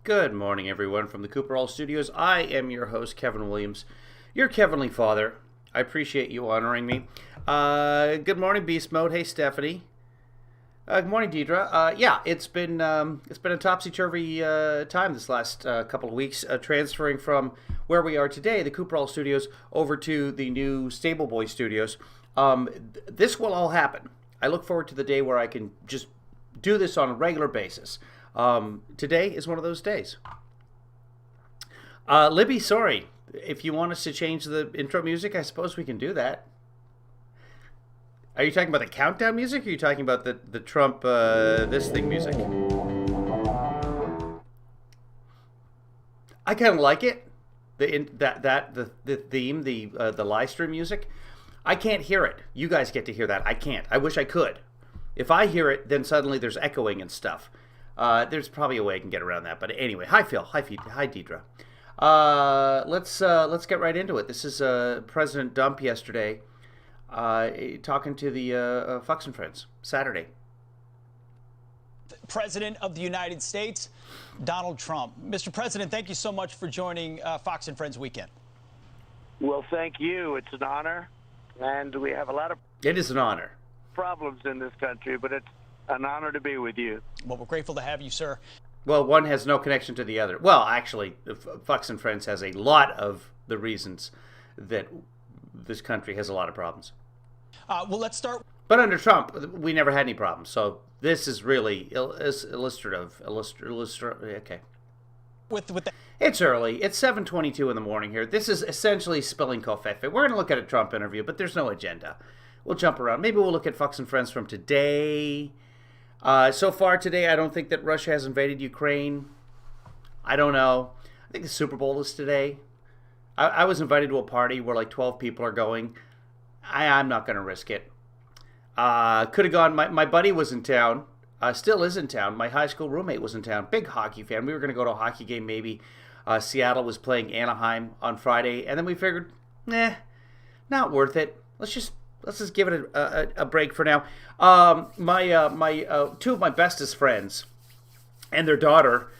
Good morning, everyone, from the Cooper Hall Studios. I am your host, Kevin Williams, your Kevinly father. I appreciate you honoring me. Good morning, Beast Mode. Hey, Stephanie. Good morning, Deidre. Yeah, it's been a topsy-turvy time this last couple of weeks, transferring from where we are today, the Cooper Hall Studios, over to the new Stable Boy Studios. This will all happen. I look forward to the day where I can just do this on a regular basis. Today is one of those days. Libby, sorry. If you want us to change the intro music, I suppose we can do that. Are you talking about the countdown music, or are you talking about the Trump this thing music? I kind of like it. The theme, the live stream music. I can't hear it. You guys get to hear that. I can't. I wish I could. If I hear it, then suddenly there's echoing and stuff. There's probably a way I can get around that. But anyway, hi Phil, hi Deidre. Let's get right into it. This is President Dump yesterday, talking to the Fox and Friends Saturday. President of the United States, Donald Trump. Mr. President, thank you so much for joining Fox and Friends Weekend. Well, thank you. It's an honor, and we have a lot of It is an honor. problems in this country, but it's an honor to be with you. Well, we're grateful to have you, sir. Well, one has no connection to the other. Well, actually, Fox and Friends has a lot of the reasons that this country has a lot of problems. Well, let's start. But under Trump, we never had any problems. So this is really illustrative. Okay. With the It's early. It's 7:22 in the morning here. This is essentially spilling coffee. We're going to look at a Trump interview, but there's no agenda. We'll jump around. Maybe we'll look at Fox and Friends from today. So far today, I don't think that Russia has invaded Ukraine. I don't know. I think the Super Bowl is today. I was invited to a party where like 12 people are going. I'm not going to risk it. Could have gone. My buddy was in town. Still is in town. My high school roommate was in town. Big hockey fan. We were going to go to a hockey game maybe. Seattle was playing Anaheim on Friday. And then we figured, not worth it. Let's just give it a break for now. Two of my bestest friends and their daughter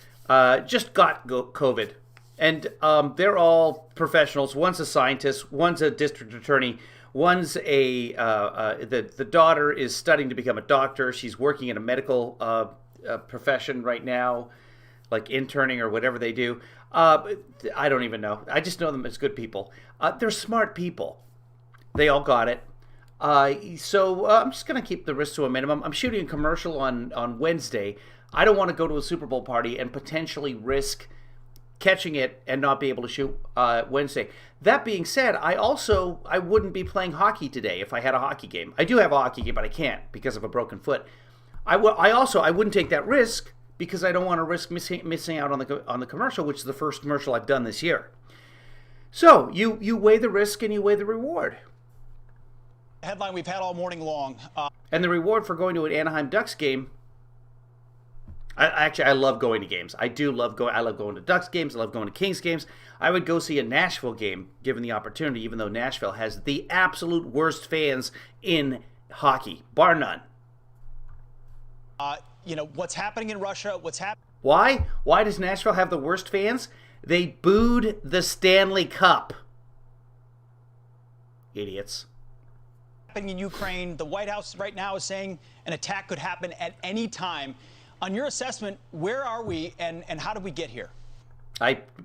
just got COVID. And they're all professionals. One's a scientist. One's a district attorney. One's the daughter is studying to become a doctor. She's working in a medical profession right now, like interning or whatever they do. I don't even know. I just know them as good people. They're smart people. They all got it. So I'm just going to keep the risk to a minimum. I'm shooting a commercial on Wednesday. I don't want to go to a Super Bowl party and potentially risk catching it and not be able to shoot Wednesday. That being said, I wouldn't be playing hockey today if I had a hockey game. I do have a hockey game, but I can't because of a broken foot. I wouldn't take that risk because I don't want to risk missing out on the commercial, which is the first commercial I've done this year. So you weigh the risk and you weigh the reward. headline we've had all morning long. And the reward for going to an Anaheim Ducks game, I love going to games. I love going to Ducks games. I love going to Kings games. I would go see a Nashville game given the opportunity, even though Nashville has the absolute worst fans in hockey, bar none. What's happening in Russia, Why? Why does Nashville have the worst fans? They booed the Stanley Cup. Idiots. happening in Ukraine. The White House right now is saying an attack could happen at any time. On your assessment, where are we and how did we get here?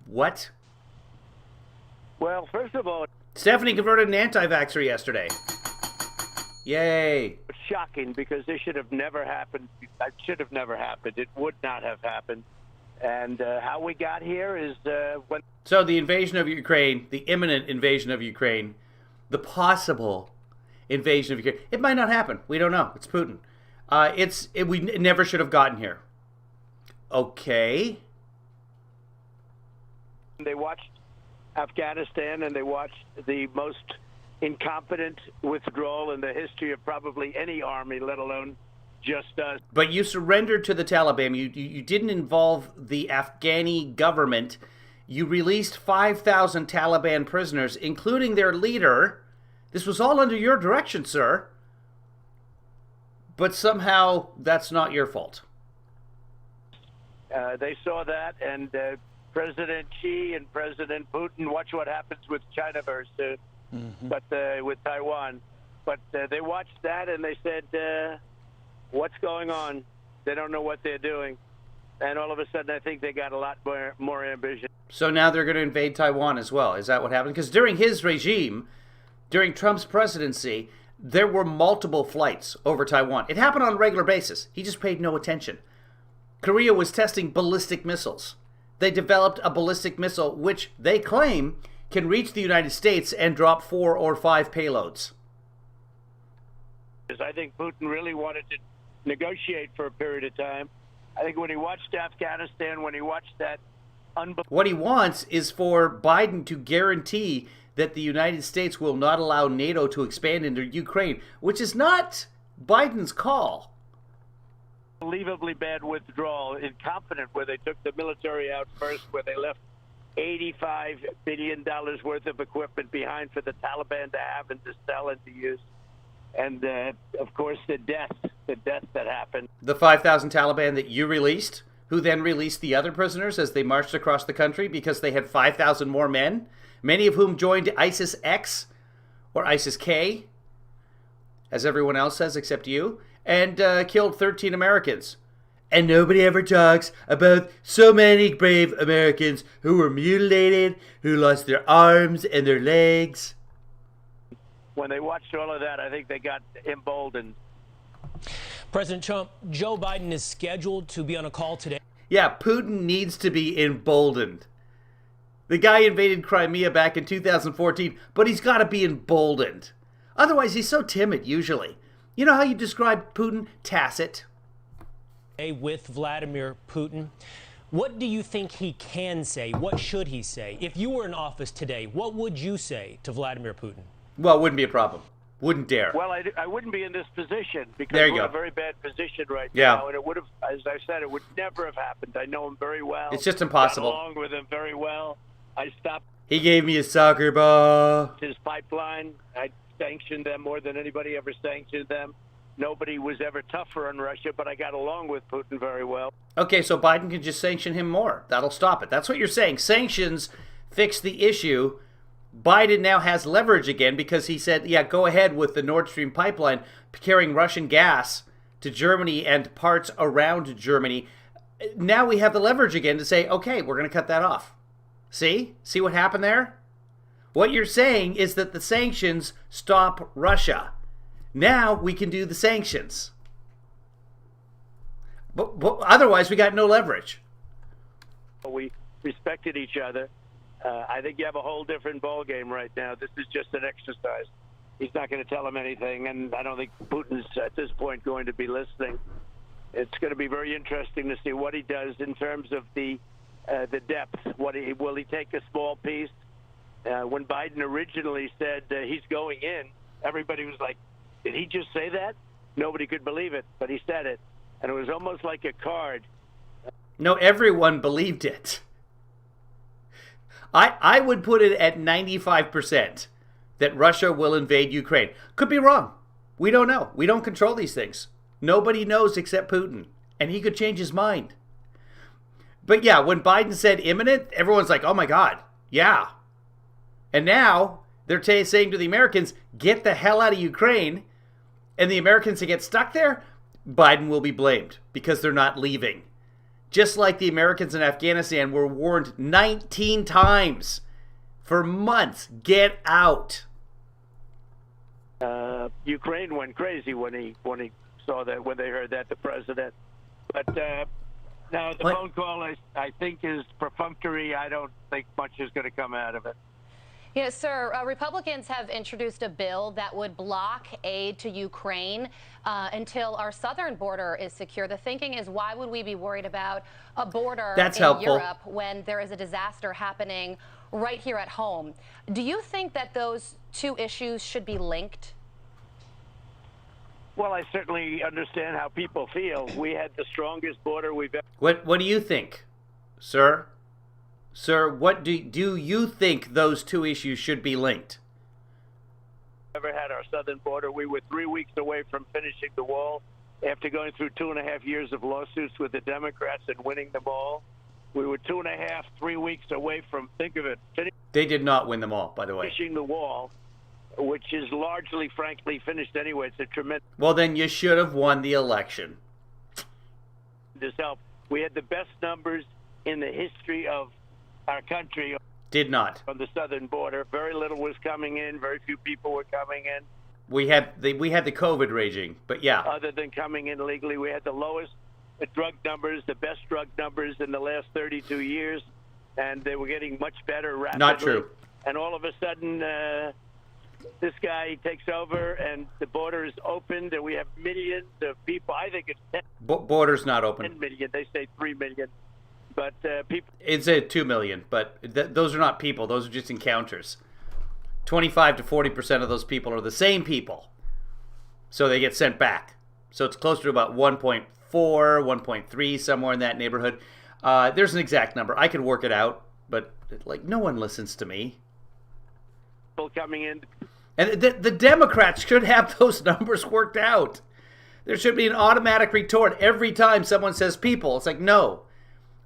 What? Well, first of all, Stephanie converted an anti-vaxxer yesterday. Yay. it's shocking because this should have never happened. It should have never happened. It would not have happened. And how we got here is when... So the invasion of Ukraine, the imminent invasion of Ukraine, the possible invasion of Ukraine, it might not happen. We don't know. It's Putin. We never should have gotten here. Okay. They watched Afghanistan and they watched the most incompetent withdrawal in the history of probably any army, let alone just us. But you surrendered to the Taliban. You didn't involve the Afghani government. You released 5,000 Taliban prisoners, including their leader. This was all under your direction, sir. But somehow that's not your fault. They saw that, and President Xi and President Putin, watch what happens with China very soon, but with Taiwan. But they watched that, and they said, what's going on? They don't know what they're doing. And all of a sudden, I think they got a lot more ambition. So now they're going to invade Taiwan as well. Is that what happened? Because during his regime, during Trump's presidency, there were multiple flights over Taiwan. It happened on a regular basis. He just paid no attention. Korea was testing ballistic missiles. They developed a ballistic missile which they claim can reach the United States and drop 4 or 5 payloads. I think Putin really wanted to negotiate for a period of time. I think when he watched Afghanistan, when he watched that what he wants is for Biden to guarantee that the United States will not allow NATO to expand into Ukraine, which is not Biden's call. Unbelievably bad withdrawal, incompetent, where they took the military out first, where they left $85 billion worth of equipment behind for the Taliban to have and to sell and to use. And, of course, the death that happened. The 5,000 Taliban that you released, who then released the other prisoners as they marched across the country because they had 5,000 more men, many of whom joined ISIS-X or ISIS-K, as everyone else says except you, and killed 13 Americans. And nobody ever talks about so many brave Americans who were mutilated, who lost their arms and their legs. When they watched all of that, I think they got emboldened. President Trump, Joe Biden is scheduled to be on a call today. Yeah, Putin needs to be emboldened. The guy invaded Crimea back in 2014, but he's got to be emboldened. Otherwise, he's so timid, usually. You know how you describe Putin? Tacit. With Vladimir Putin. What do you think he can say? What should he say? If you were in office today, what would you say to Vladimir Putin? Well, it wouldn't be a problem. Wouldn't dare. Well, I wouldn't be in this position because we're in a very bad position right Yeah. now. And it would have, as I said, it would never have happened. I know him very well. It's just impossible. Got along with him very well. I stopped He gave me a soccer ball. his pipeline. I sanctioned them more than anybody ever sanctioned them. Nobody was ever tougher on Russia, but I got along with Putin very well. Okay, so Biden can just sanction him more. That'll stop it. That's what you're saying. Sanctions fix the issue. Biden now has leverage again because he said, yeah, go ahead with the Nord Stream pipeline carrying Russian gas to Germany and parts around Germany. Now we have the leverage again to say, okay, we're going to cut that off. See? See what happened there? What you're saying is that the sanctions stop Russia. Now we can do the sanctions. But otherwise, we got no leverage. We respected each other. I think you have a whole different ballgame right now. This is just an exercise. He's not going to tell him anything, and I don't think Putin's at this point going to be listening. It's going to be very interesting to see what he does in terms of the depth. Will he take a small piece? When Biden originally said he's going in, everybody was like, did he just say that? Nobody could believe it, but he said it. And it was almost like a card. No, everyone believed it. I would put it at 95% that Russia will invade Ukraine. Could be wrong. We don't know. We don't control these things. Nobody knows except Putin. And he could change his mind. But yeah, when Biden said imminent, everyone's like, oh my God, yeah. And now they're saying to the Americans, get the hell out of Ukraine. And the Americans that get stuck there, Biden will be blamed because they're not leaving. Just like the Americans in Afghanistan were warned 19 times for months, get out. Ukraine went crazy when he saw that, when they heard that, the president. But now the phone call, I think, is perfunctory. I don't think much is going to come out of it. Yes, sir. Republicans have introduced a bill that would block aid to Ukraine until our southern border is secure. The thinking is, why would we be worried about a border in Europe when there is a disaster happening right here at home? Do you think that those two issues should be linked? Well, I certainly understand how people feel. We had the strongest border we've ever... What do you think, sir? Sir, what do you think those two issues should be linked? Ever had our southern border. We were 3 weeks away from finishing the wall. after going through 2.5 years of lawsuits with the Democrats and winning them all. We were 2.5, 3 weeks away from, think of it, They did not win them all, by the way. finishing the wall, which is largely, frankly, finished anyway. It's a tremendous Well, then you should have won the election. help. We had the best numbers in the history of our country Did not. on the southern border. Very little was coming in. Very few people were coming in. We had the COVID raging, but yeah. Other than coming in legally, we had the lowest drug numbers, the best drug numbers in the last 32 years, and they were getting much better rapidly. Not true. And all of a sudden, this guy takes over, and the border is opened, and we have millions of people. I think it's 10 Border's not open. million. They say 3 million. But people. It's a 2 million, but those are not people. Those are just encounters. 25 to 40% of those people are the same people. So they get sent back. So it's closer to about 1.4, 1.3, somewhere in that neighborhood. There's an exact number. I could work it out, but like no one listens to me. Coming in. And the Democrats should have those numbers worked out. There should be an automatic retort every time someone says people. It's like, no.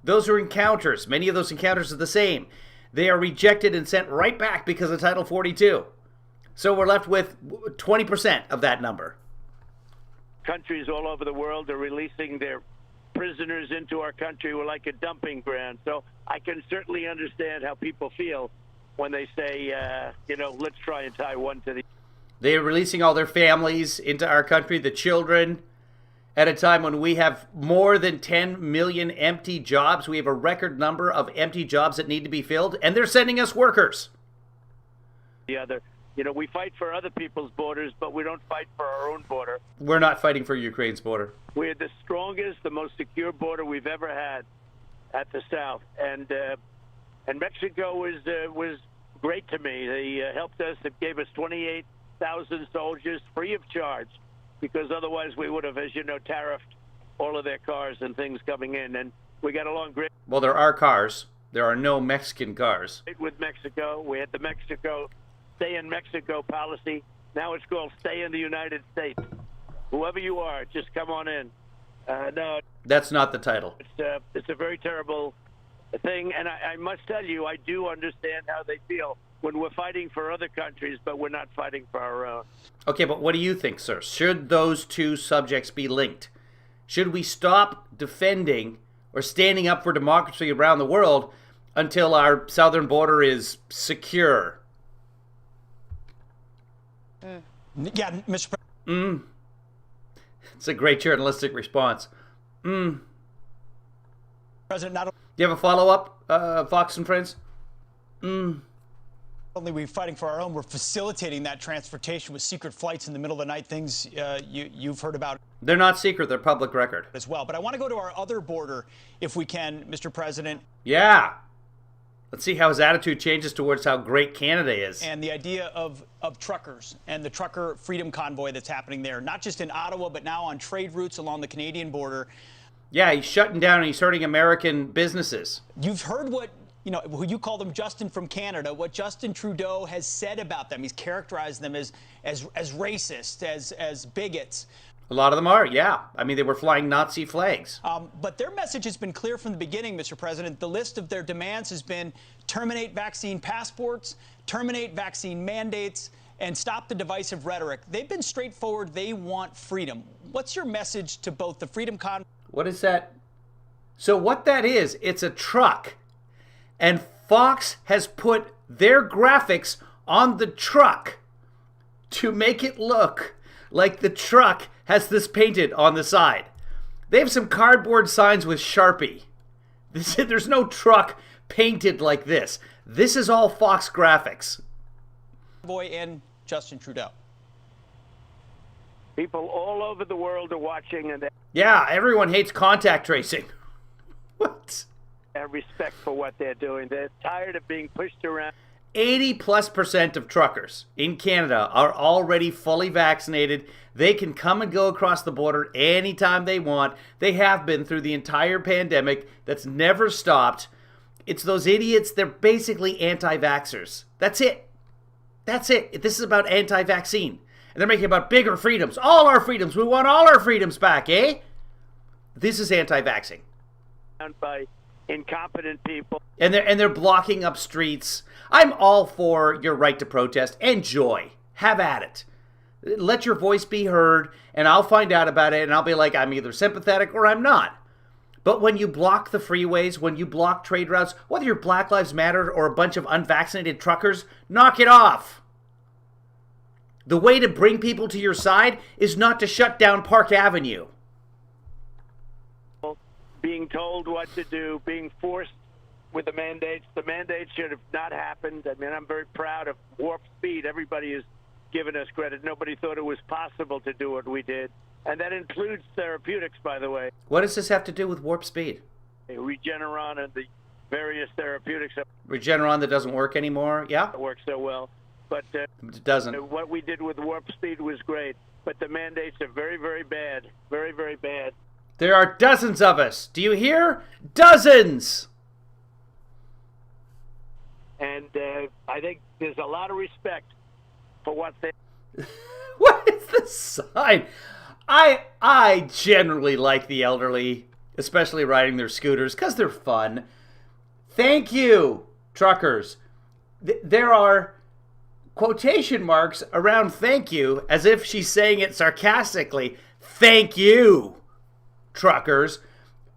Those are encounters. Many of those encounters are the same. They are rejected and sent right back because of Title 42. So we're left with 20% of that number. Countries all over the world are releasing their prisoners into our country. We're like a dumping ground. So I can certainly understand how people feel when they say, let's try and tie one to the. They are releasing all their families into our country, the children, at a time when we have more than 10 million empty jobs. We have a record number of empty jobs that need to be filled, and they're sending us workers. The other. We fight for other people's borders, but we don't fight for our own border. We're not fighting for Ukraine's border. We're the strongest, the most secure border we've ever had at the south. And Mexico was great to me. They helped us. It gave us 28,000 soldiers free of charge, because otherwise we would have, as you know, tariffed all of their cars and things coming in. And we got along great. Well, there are cars. There are no Mexican cars. With Mexico, we had the Mexico Stay in Mexico policy. Now it's called Stay in the United States. Whoever you are, just come on in. No, that's not the title. It's a very terrible thing, and I must tell you, I do understand how they feel when we're fighting for other countries, but we're not fighting for our own. Okay, but what do you think, sir? Should those two subjects be linked? Should we stop defending or standing up for democracy around the world until our southern border is secure? Yeah, Mr. President. It's a great journalistic response. President, not Do you have a follow-up, Fox and Friends? only are we fighting for our own, we're facilitating that transportation with secret flights in the middle of the night, things you've heard about. They're not secret. They're public record. As well. But I want to go to our other border, if we can, Mr. President. Yeah. Let's see how his attitude changes towards how great Canada is. And the idea of truckers and the trucker freedom convoy that's happening there, not just in Ottawa, but now on trade routes along the Canadian border. Yeah, he's shutting down and he's hurting American businesses. You've heard what, who you call them Justin from Canada, what Justin Trudeau has said about them. He's characterized them as racist, as bigots. A lot of them are, yeah. I mean, they were flying Nazi flags. But their message has been clear from the beginning, Mr. President. The list of their demands has been terminate vaccine passports, terminate vaccine mandates, and stop the divisive rhetoric. They've been straightforward. They want freedom. What's your message to both the Freedom Convoy? What is that? So what that is, it's a truck. And Fox has put their graphics on the truck to make it look like the truck has this painted on the side. They have some cardboard signs with Sharpie. There's no truck painted like this. This is all Fox graphics. Boy and Justin Trudeau. People all over the world are watching, and they Yeah, everyone hates contact tracing. What? have respect for what they're doing. They're tired of being pushed around. 80+% of truckers in Canada are already fully vaccinated. They can come and go across the border anytime they want. They have been through the entire pandemic. That's never stopped. It's those idiots. They're basically anti-vaxxers. That's it. That's it. This is about anti-vaccine. And they're making about bigger freedoms. All our freedoms. We want all our freedoms back, eh? This is anti-vaxxing. By incompetent people. And they're blocking up streets. I'm all for your right to protest. Enjoy. Have at it. Let your voice be heard, and I'll find out about it, and I'll be like, I'm either sympathetic or I'm not. But when you block the freeways, when you block trade routes, whether you're Black Lives Matter or a bunch of unvaccinated truckers, knock it off. The way to bring people to your side is not to shut down Park Avenue. Being told what to do, being forced with the mandates. The mandates should have not happened. I mean, I'm very proud of Warp Speed. Everybody has given us credit. Nobody thought it was possible to do what we did. And that includes therapeutics, by the way. What does this have to do with Warp Speed? Regeneron and the various therapeutics. Regeneron that doesn't work anymore? Yeah? That works so well. But it doesn't. What we did with Warp Speed was great. But the mandates are very, very bad. Very, very bad. There are dozens of us. Do you hear? Dozens! And I think there's a lot of respect for what they... What is the sign? I generally like the elderly, especially riding their scooters, because they're fun. Thank you, truckers. There are quotation marks around thank you, as if she's saying it sarcastically. Thank you, truckers.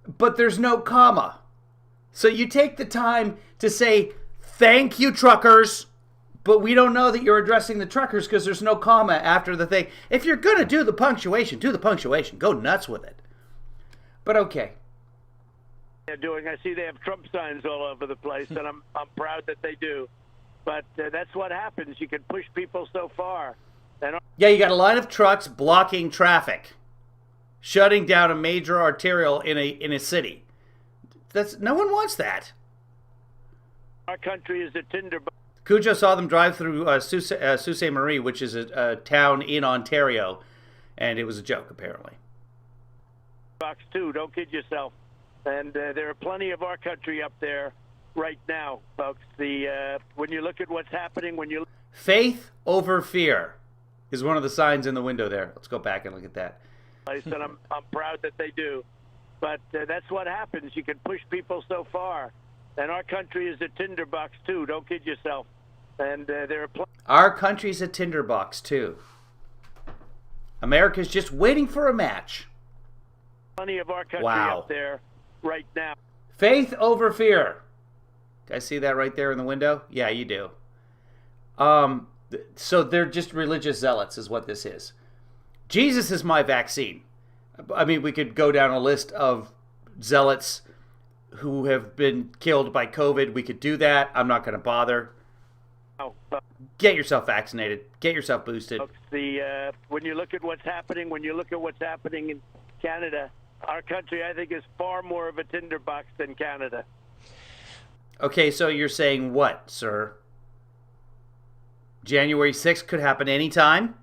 But there's no comma. So you take the time to say, thank you, truckers. But we don't know that you're addressing the truckers because there's no comma after the thing. If you're going to do the punctuation, do the punctuation. Go nuts with it. But okay. They're doing. I see they have Trump signs all over the place, and I'm proud that they do. But that's what happens. You can push people so far. Yeah, you got a line of trucks blocking traffic, shutting down a major arterial in a city. No one wants that. Our country is a tinderbox. Cujo saw them drive through Sault Ste. Marie, which is a town in Ontario, and it was a joke, apparently. Box 2, don't kid yourself. And there are plenty of our country up there right now, folks. When you look at what's happening, Faith over fear is one of the signs in the window there. Let's go back and look at that. And I'm proud that they do. But that's what happens. You can push people so far. And our country is a tinderbox, too. Don't kid yourself. And there are our country's a tinderbox, too. America's just waiting for a match. Plenty of our country up there right now. Faith over fear. Guys see that right there in the window? Yeah, you do. So they're just religious zealots is what this is. Jesus is my vaccine. I mean, we could go down a list of zealots who have been killed by COVID. We could do that. I'm not going to bother. Get yourself vaccinated. Get yourself boosted. When you look at what's happening, in Canada, our country, I think, is far more of a tinderbox than Canada. Okay, so you're saying what, sir? January 6th could happen anytime?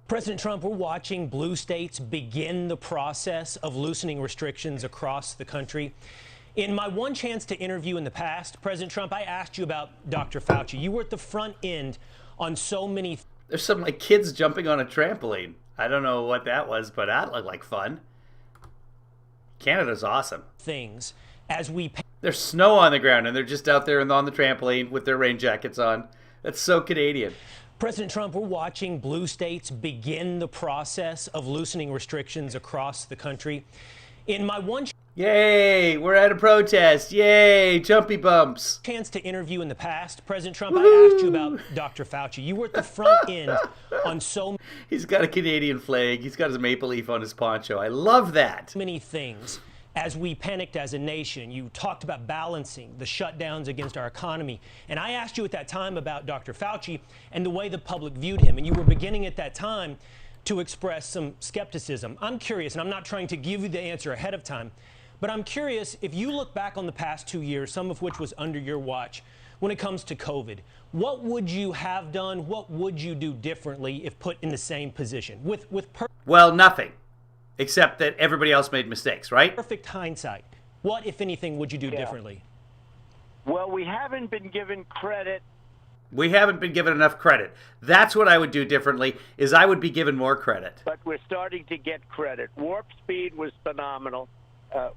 President Trump, we're watching blue states begin the process of loosening restrictions across the country. In my one chance to interview in the past, President Trump, I asked you about Dr. Fauci. You were at the front end on so many... There's some like kids jumping on a trampoline. I don't know what that was, but that looked like fun. Canada's awesome. Things as we... There's snow on the ground, and they're just out there on the trampoline with their rain jackets on. That's so Canadian. President Trump, we're watching blue states begin the process of loosening restrictions across the country. In my one... Yay, we're at a protest. Yay, jumpy bumps. Chance to interview in the past, President Trump, I asked you about Dr. Fauci. You were at the front end on so... He's got a Canadian flag. He's got his maple leaf on his poncho. I love that. Many things. As we panicked as a nation, you talked about balancing the shutdowns against our economy. And I asked you at that time about Dr. Fauci and the way the public viewed him. And you were beginning at that time to express some skepticism. I'm curious, and I'm not trying to give you the answer ahead of time, but I'm curious, if you look back on the past 2 years, some of which was under your watch, when it comes to COVID, what would you have done? What would you do differently if put in the same position? Well, nothing. Except that everybody else made mistakes, right? Perfect hindsight. What, if anything, would you do differently? Well, we haven't been given credit We haven't been given enough credit. That's what I would do differently, is I would be given more credit. But we're starting to get credit. Warp speed was phenomenal.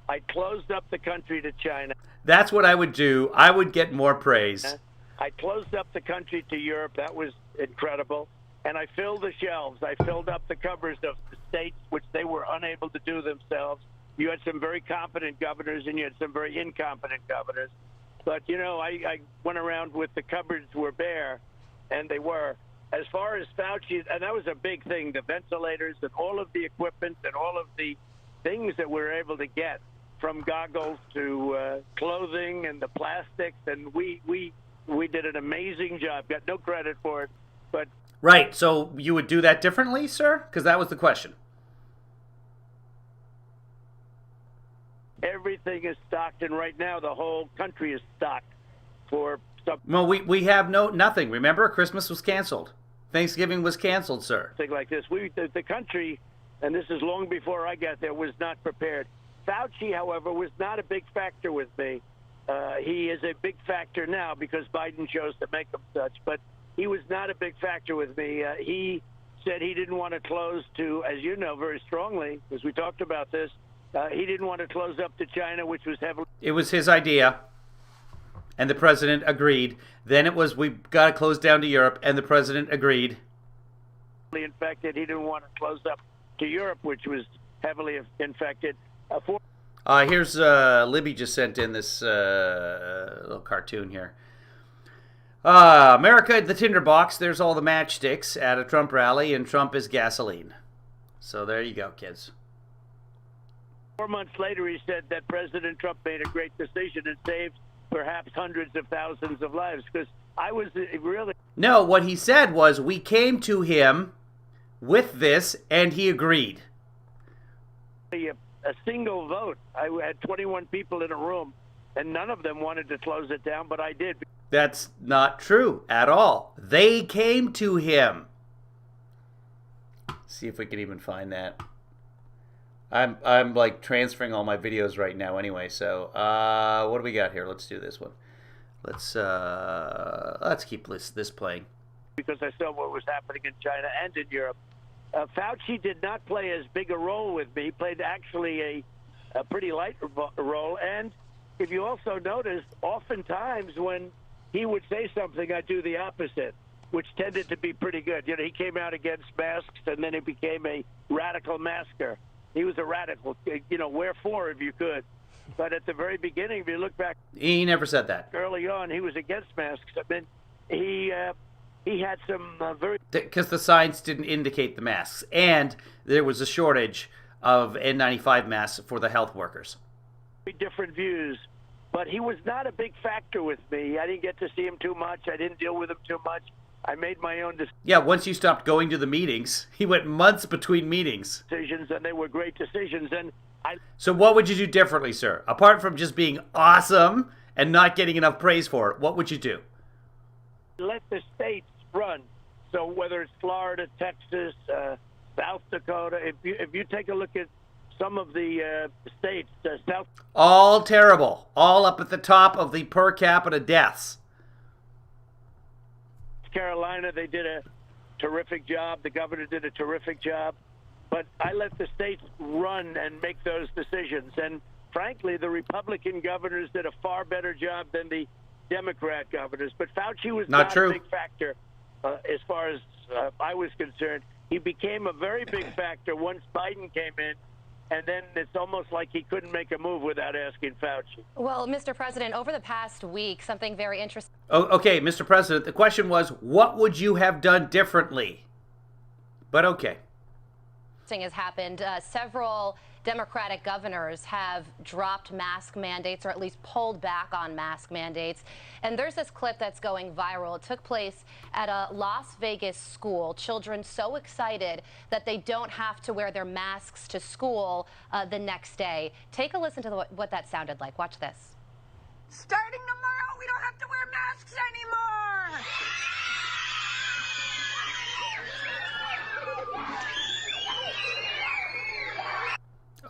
I closed up the country to China. That's what I would do. I would get more praise. I closed up the country to Europe. That was incredible. And I filled the shelves. I filled up the cupboards of the states, which they were unable to do themselves. You had some very competent governors, and you had some very incompetent governors. But, you know, I went around with the cupboards were bare, and they were. As far as Fauci, and that was a big thing, the ventilators and all of the equipment and all of the things that we were able to get, from goggles to clothing and the plastics, and we did an amazing job. Got no credit for it, but... Right, so you would do that differently, sir? Because that was the question. Everything is stocked, and right now the whole country is stocked for something. Well, we have nothing. Remember, Christmas was canceled. Thanksgiving was canceled, sir. Like this. The country, and this is long before I got there, was not prepared. Fauci, however, was not a big factor with me. He is a big factor now because Biden chose to make him such, but he was not a big factor with me. He said he didn't want to close to, as you know very strongly, because we talked about this, he didn't want to close up to China, which was heavily... It was his idea, and the president agreed. Then it was, we got to close down to Europe, and the president agreed. Infected. He didn't want to close up to Europe, which was heavily infected. Here's Libby just sent in this little cartoon here. America, the tinderbox. There's all the matchsticks at a Trump rally, and Trump is gasoline. So there you go, kids. 4 months later, he said that President Trump made a great decision and saved perhaps hundreds of thousands of lives. Because I was really... No, what he said was, we came to him with this, and he agreed. A single vote. I had 21 people in a room, and none of them wanted to close it down, but I did. That's not true at all. They came to him. See if we can even find that. I'm like transferring all my videos right now anyway, so what do we got here? Let's do this one. Let's keep this playing. Because I saw what was happening in China and in Europe. Fauci did not play as big a role with me. He played actually a pretty light role. And if you also noticed, oftentimes when he would say something, I'd do the opposite, which tended to be pretty good. You know, he came out against masks, and then he became a radical masker. He was a radical. You know, wherefore if you could. But at the very beginning, if you look back... He never said that. Early on, he was against masks. I mean, he had some very... Because the science didn't indicate the masks. And there was a shortage of N95 masks for the health workers. Different views. But he was not a big factor with me. I didn't get to see him too much. I didn't deal with him too much. I made my own decisions. Yeah, once you stopped going to the meetings, he went months between meetings. And they were great decisions. And So what would you do differently, sir? Apart from just being awesome and not getting enough praise for it, what would you do? Let the states run. So whether it's Florida, Texas, South Dakota, if you take a look at some of the states, South... All terrible. All up at the top of the per capita deaths. Carolina, they did a terrific job. The governor did a terrific job. But I let the states run and make those decisions. And frankly, the Republican governors did a far better job than the Democrat governors. But Fauci was not a big factor as far as I was concerned. He became a very big factor once Biden came in. And then it's almost like he couldn't make a move without asking Fauci. Well, Mr. President, over the past week, something very interesting. Oh, okay, Mr. President, the question was, what would you have done differently? But okay. Has happened. Several Democratic governors have dropped mask mandates, or at least pulled back on mask mandates. And there's this clip that's going viral. It took place at a Las Vegas school. Children so excited that they don't have to wear their masks to school the next day. Take a listen to what that sounded like. Watch this. Starting tomorrow, we don't have to wear masks anymore.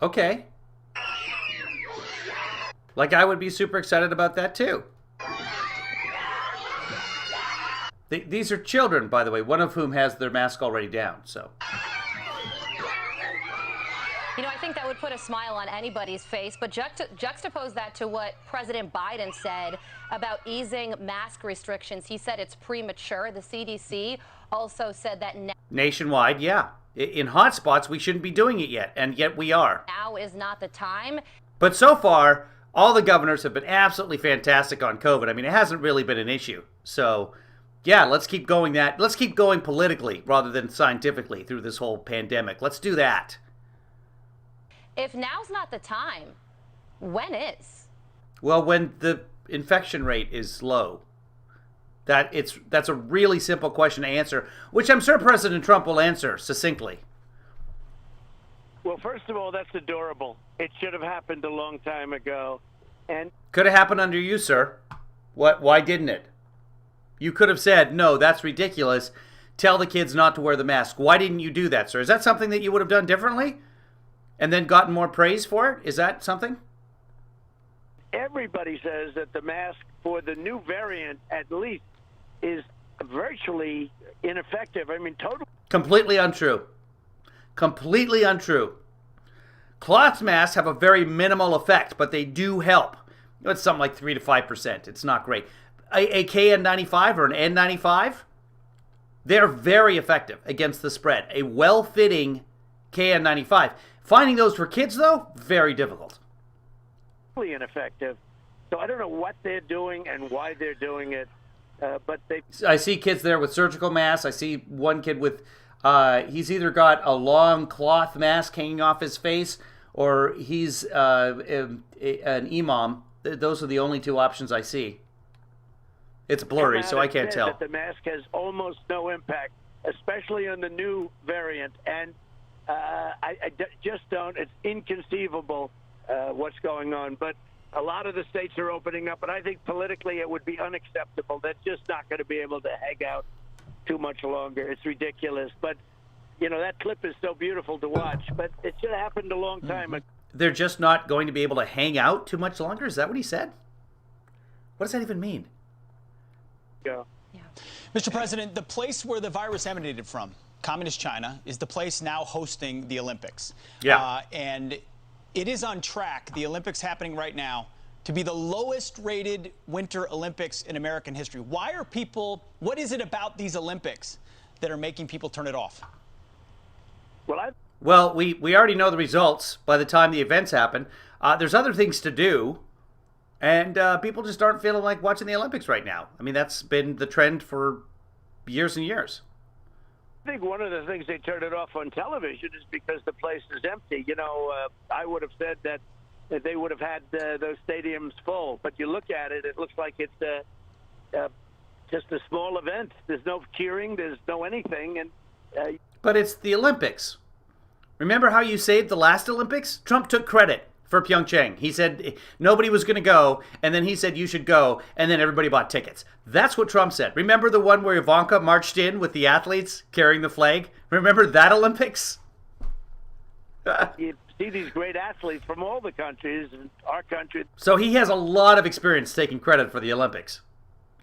Okay. Like, I would be super excited about that, too. These are children, by the way, one of whom has their mask already down. So, You know, I think that would put a smile on anybody's face, but juxtapose that to what President Biden said about easing mask restrictions. He said it's premature. The CDC also said that nationwide, yeah. In hot spots, we shouldn't be doing it yet, and yet we are. now is not the time. But so far, all the governors have been absolutely fantastic on COVID. I mean, it hasn't really been an issue. So, yeah, let's keep going Let's keep going politically rather than scientifically through this whole pandemic. Let's do that. If now's not the time, when is? Well, when the infection rate is low. That's a really simple question to answer, which I'm sure President Trump will answer succinctly. Well, first of all, that's adorable. It should have happened a long time ago. And could have happened under you, sir. Why didn't it? You could have said, no, that's ridiculous. Tell the kids not to wear the mask. Why didn't you do that, sir? Is that something that you would have done differently? And then gotten more praise for it? Is that something? everybody says that the mask for the new variant, at least, is virtually ineffective. I mean, totally. Completely untrue. Completely untrue. Cloth masks have a very minimal effect, but they do help. It's something like 3 to 5%. It's not great. A KN95 or an N95, they're very effective against the spread. A well-fitting KN95. Finding those for kids, though, very difficult. Ineffective. So I don't know what they're doing and why they're doing it, but they... I see kids there with surgical masks. I see one kid with... he's either got a long cloth mask hanging off his face, or he's an imam. Those are the only two options I see. It's blurry, so I can't tell. That the mask has almost no impact, especially on the new variant, and I just don't. It's inconceivable what's going on. But a lot of the states are opening up, and I think politically it would be unacceptable. They're just not going to be able to hang out too much longer. It's ridiculous. But, you know, that clip is so beautiful to watch, but it should have happened a long time ago. They're just not going to be able to hang out too much longer? Is that what he said? What does that even mean? Yeah. Mr. President, the place where the virus emanated from, Communist China, is the place now hosting the Olympics. Yeah. And it is on track, the Olympics happening right now, to be the lowest rated Winter Olympics in American history. Why are people, what is it about these Olympics that are making people turn it off? Well, we already know the results by the time the events happen. There's other things to do, and people just aren't feeling like watching the Olympics right now. I mean, that's been the trend for years and years. I think one of the things they turned it off on television is because the place is empty. You know, I would have said that they would have had those stadiums full. But you look at it, it looks like it's just a small event. There's no cheering. There's no anything. And but it's the Olympics. Remember how you saved the last Olympics? Trump took credit for Pyeongchang. He said nobody was going to go, and then he said you should go, and then everybody bought tickets. That's what Trump said. Remember the one where Ivanka marched in with the athletes carrying the flag? Remember that Olympics? You see these great athletes from all the countries, and our country. So he has a lot of experience taking credit for the Olympics,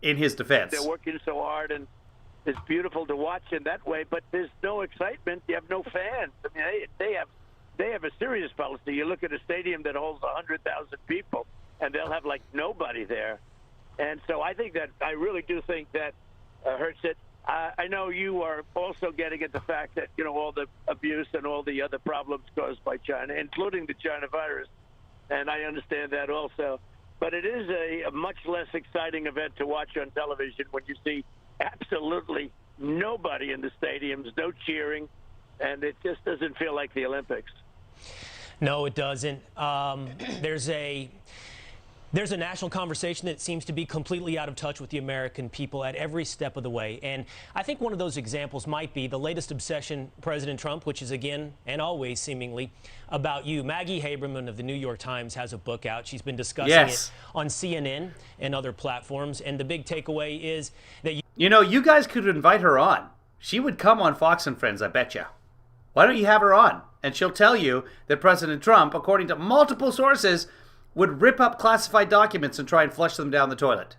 in his defense. They're working so hard, and it's beautiful to watch in that way, but there's no excitement. You have no fans. I mean, they have a serious policy. You look at a stadium that holds 100,000 people, and they'll have like nobody there. And so I think that I really do think that hurts it. I know you are also getting at the fact that, you know, all the abuse and all the other problems caused by China, including the China virus, and I understand that also. But it is a much less exciting event to watch on television when you see absolutely nobody in the stadiums, no cheering, and it just doesn't feel like the Olympics. No, it doesn't. There's a national conversation that seems to be completely out of touch with the American people at every step of the way. And I think one of those examples might be the latest obsession, President Trump, which is again and always seemingly about you. Maggie Haberman of the New York Times has a book out. She's been discussing it on CNN and other platforms. And the big takeaway is that you know, you guys could invite her on. She would come on Fox and Friends, I bet you. Why don't you have her on? And she'll tell you that President Trump, according to multiple sources, would rip up classified documents and try and flush them down the toilet.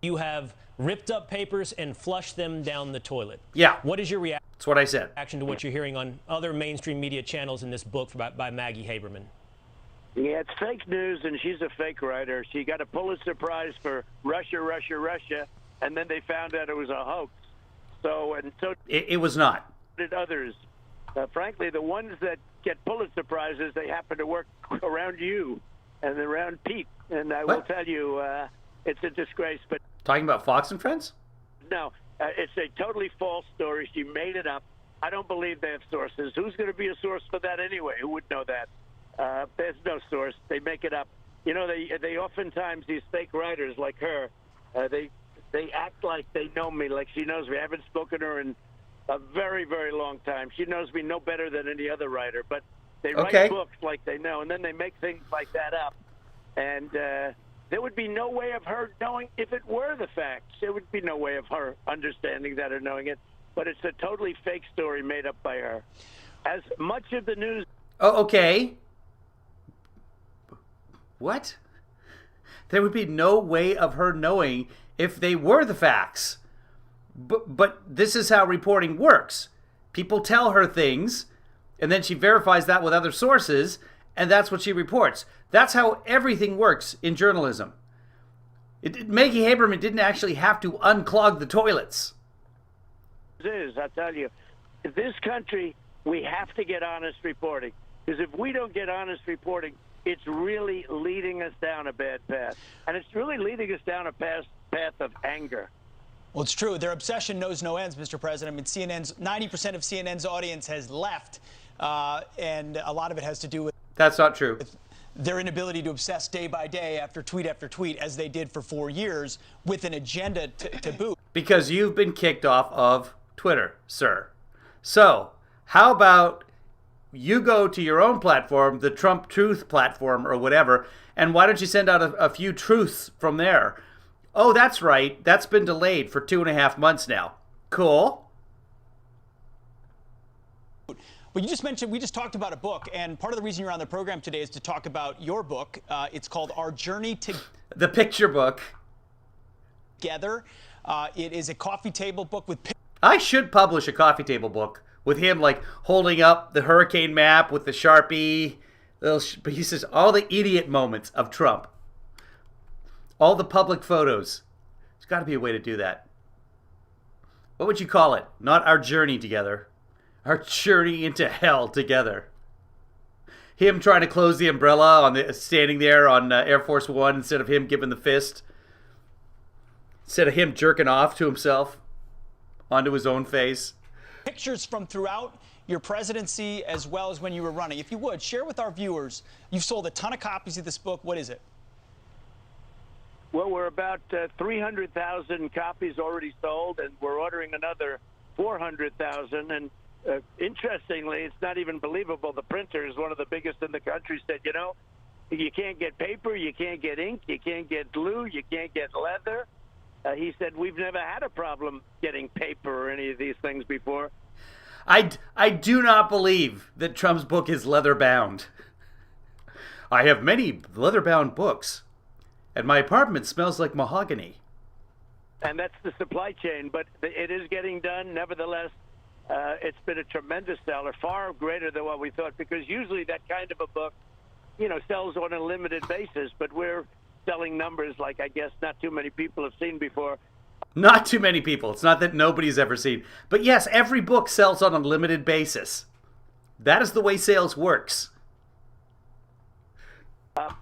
You have ripped up papers and flushed them down the toilet. Yeah. What is your That's what I said. reaction to what you're hearing on other mainstream media channels in this book by Maggie Haberman? Yeah, it's fake news, and she's a fake writer. She got a Pulitzer Prize for Russia, and then they found out it was a hoax. So It was not. did others. Frankly, the ones that get Pulitzer Prizes, they happen to work around you and around Pete. And I will tell you, it's a disgrace. But Talking about Fox and Friends? no, it's a totally false story. She made it up. I don't believe they have sources. Who's going to be a source for that anyway? Who would know that? There's no source. They make it up. You know, they oftentimes, these fake writers like her, they act like they know me, like she knows me. I haven't spoken to her in a very, very long time. She knows me no better than any other writer. But they write books like they know, and then they make things like that up. And there would be no way of her knowing if it were the facts. There would be no way of her understanding that or knowing it. But it's a totally fake story made up by her. As much of the news... Oh, okay. What? There would be no way of her knowing if they were the facts. But this is how reporting works. People tell her things, and then she verifies that with other sources, and that's what she reports. That's how everything works in journalism. Maggie Haberman didn't actually have to unclog the toilets. I tell you, in this country, we have to get honest reporting. Because if we don't get honest reporting, it's really leading us down a bad path. And it's really leading us down a path of anger. Well, it's true. Their obsession knows no ends, Mr. President. I mean, 90% of CNN's audience has left, and a lot of it has to do with... That's not true. Their inability to obsess day by day after tweet, as they did for 4 years, with an agenda to boot. Because you've been kicked off of Twitter, sir. So, how about you go to your own platform, the Trump Truth platform or whatever, and why don't you send out a few truths from there? Oh, that's right. That's been delayed for 2.5 months now. Cool. Well, you just mentioned, we just talked about a book, and part of the reason you're on the program today is to talk about your book. It's called Our Journey The picture book. Together. It is a coffee table book with... I should publish a coffee table book with him, like, holding up the hurricane map with the Sharpie. He says all the idiot moments of Trump. All the public photos. There's got to be a way to do that. What would you call it? Not Our Journey Together. Our Journey into Hell Together. Him trying to close the umbrella standing there on Air Force One instead of him giving the fist. Instead of him jerking off to himself onto his own face. Pictures from throughout your presidency as well as when you were running. If you would, share with our viewers. You've sold a ton of copies of this book. What is it? Well, we're about 300,000 copies already sold, and we're ordering another 400,000. And interestingly, it's not even believable. The printer is one of the biggest in the country. Said, you know, you can't get paper, you can't get ink, you can't get glue, you can't get leather. He said, we've never had a problem getting paper or any of these things before. I do not believe that Trump's book is leather-bound. I have many leather-bound books, and my apartment smells like mahogany. And that's the supply chain, but it is getting done. Nevertheless, it's been a tremendous seller, far greater than what we thought, because usually that kind of a book, you know, sells on a limited basis, but we're selling numbers like I guess not too many people have seen before. Not too many people. It's not that nobody's ever seen. But yes, every book sells on a limited basis. That is the way sales works.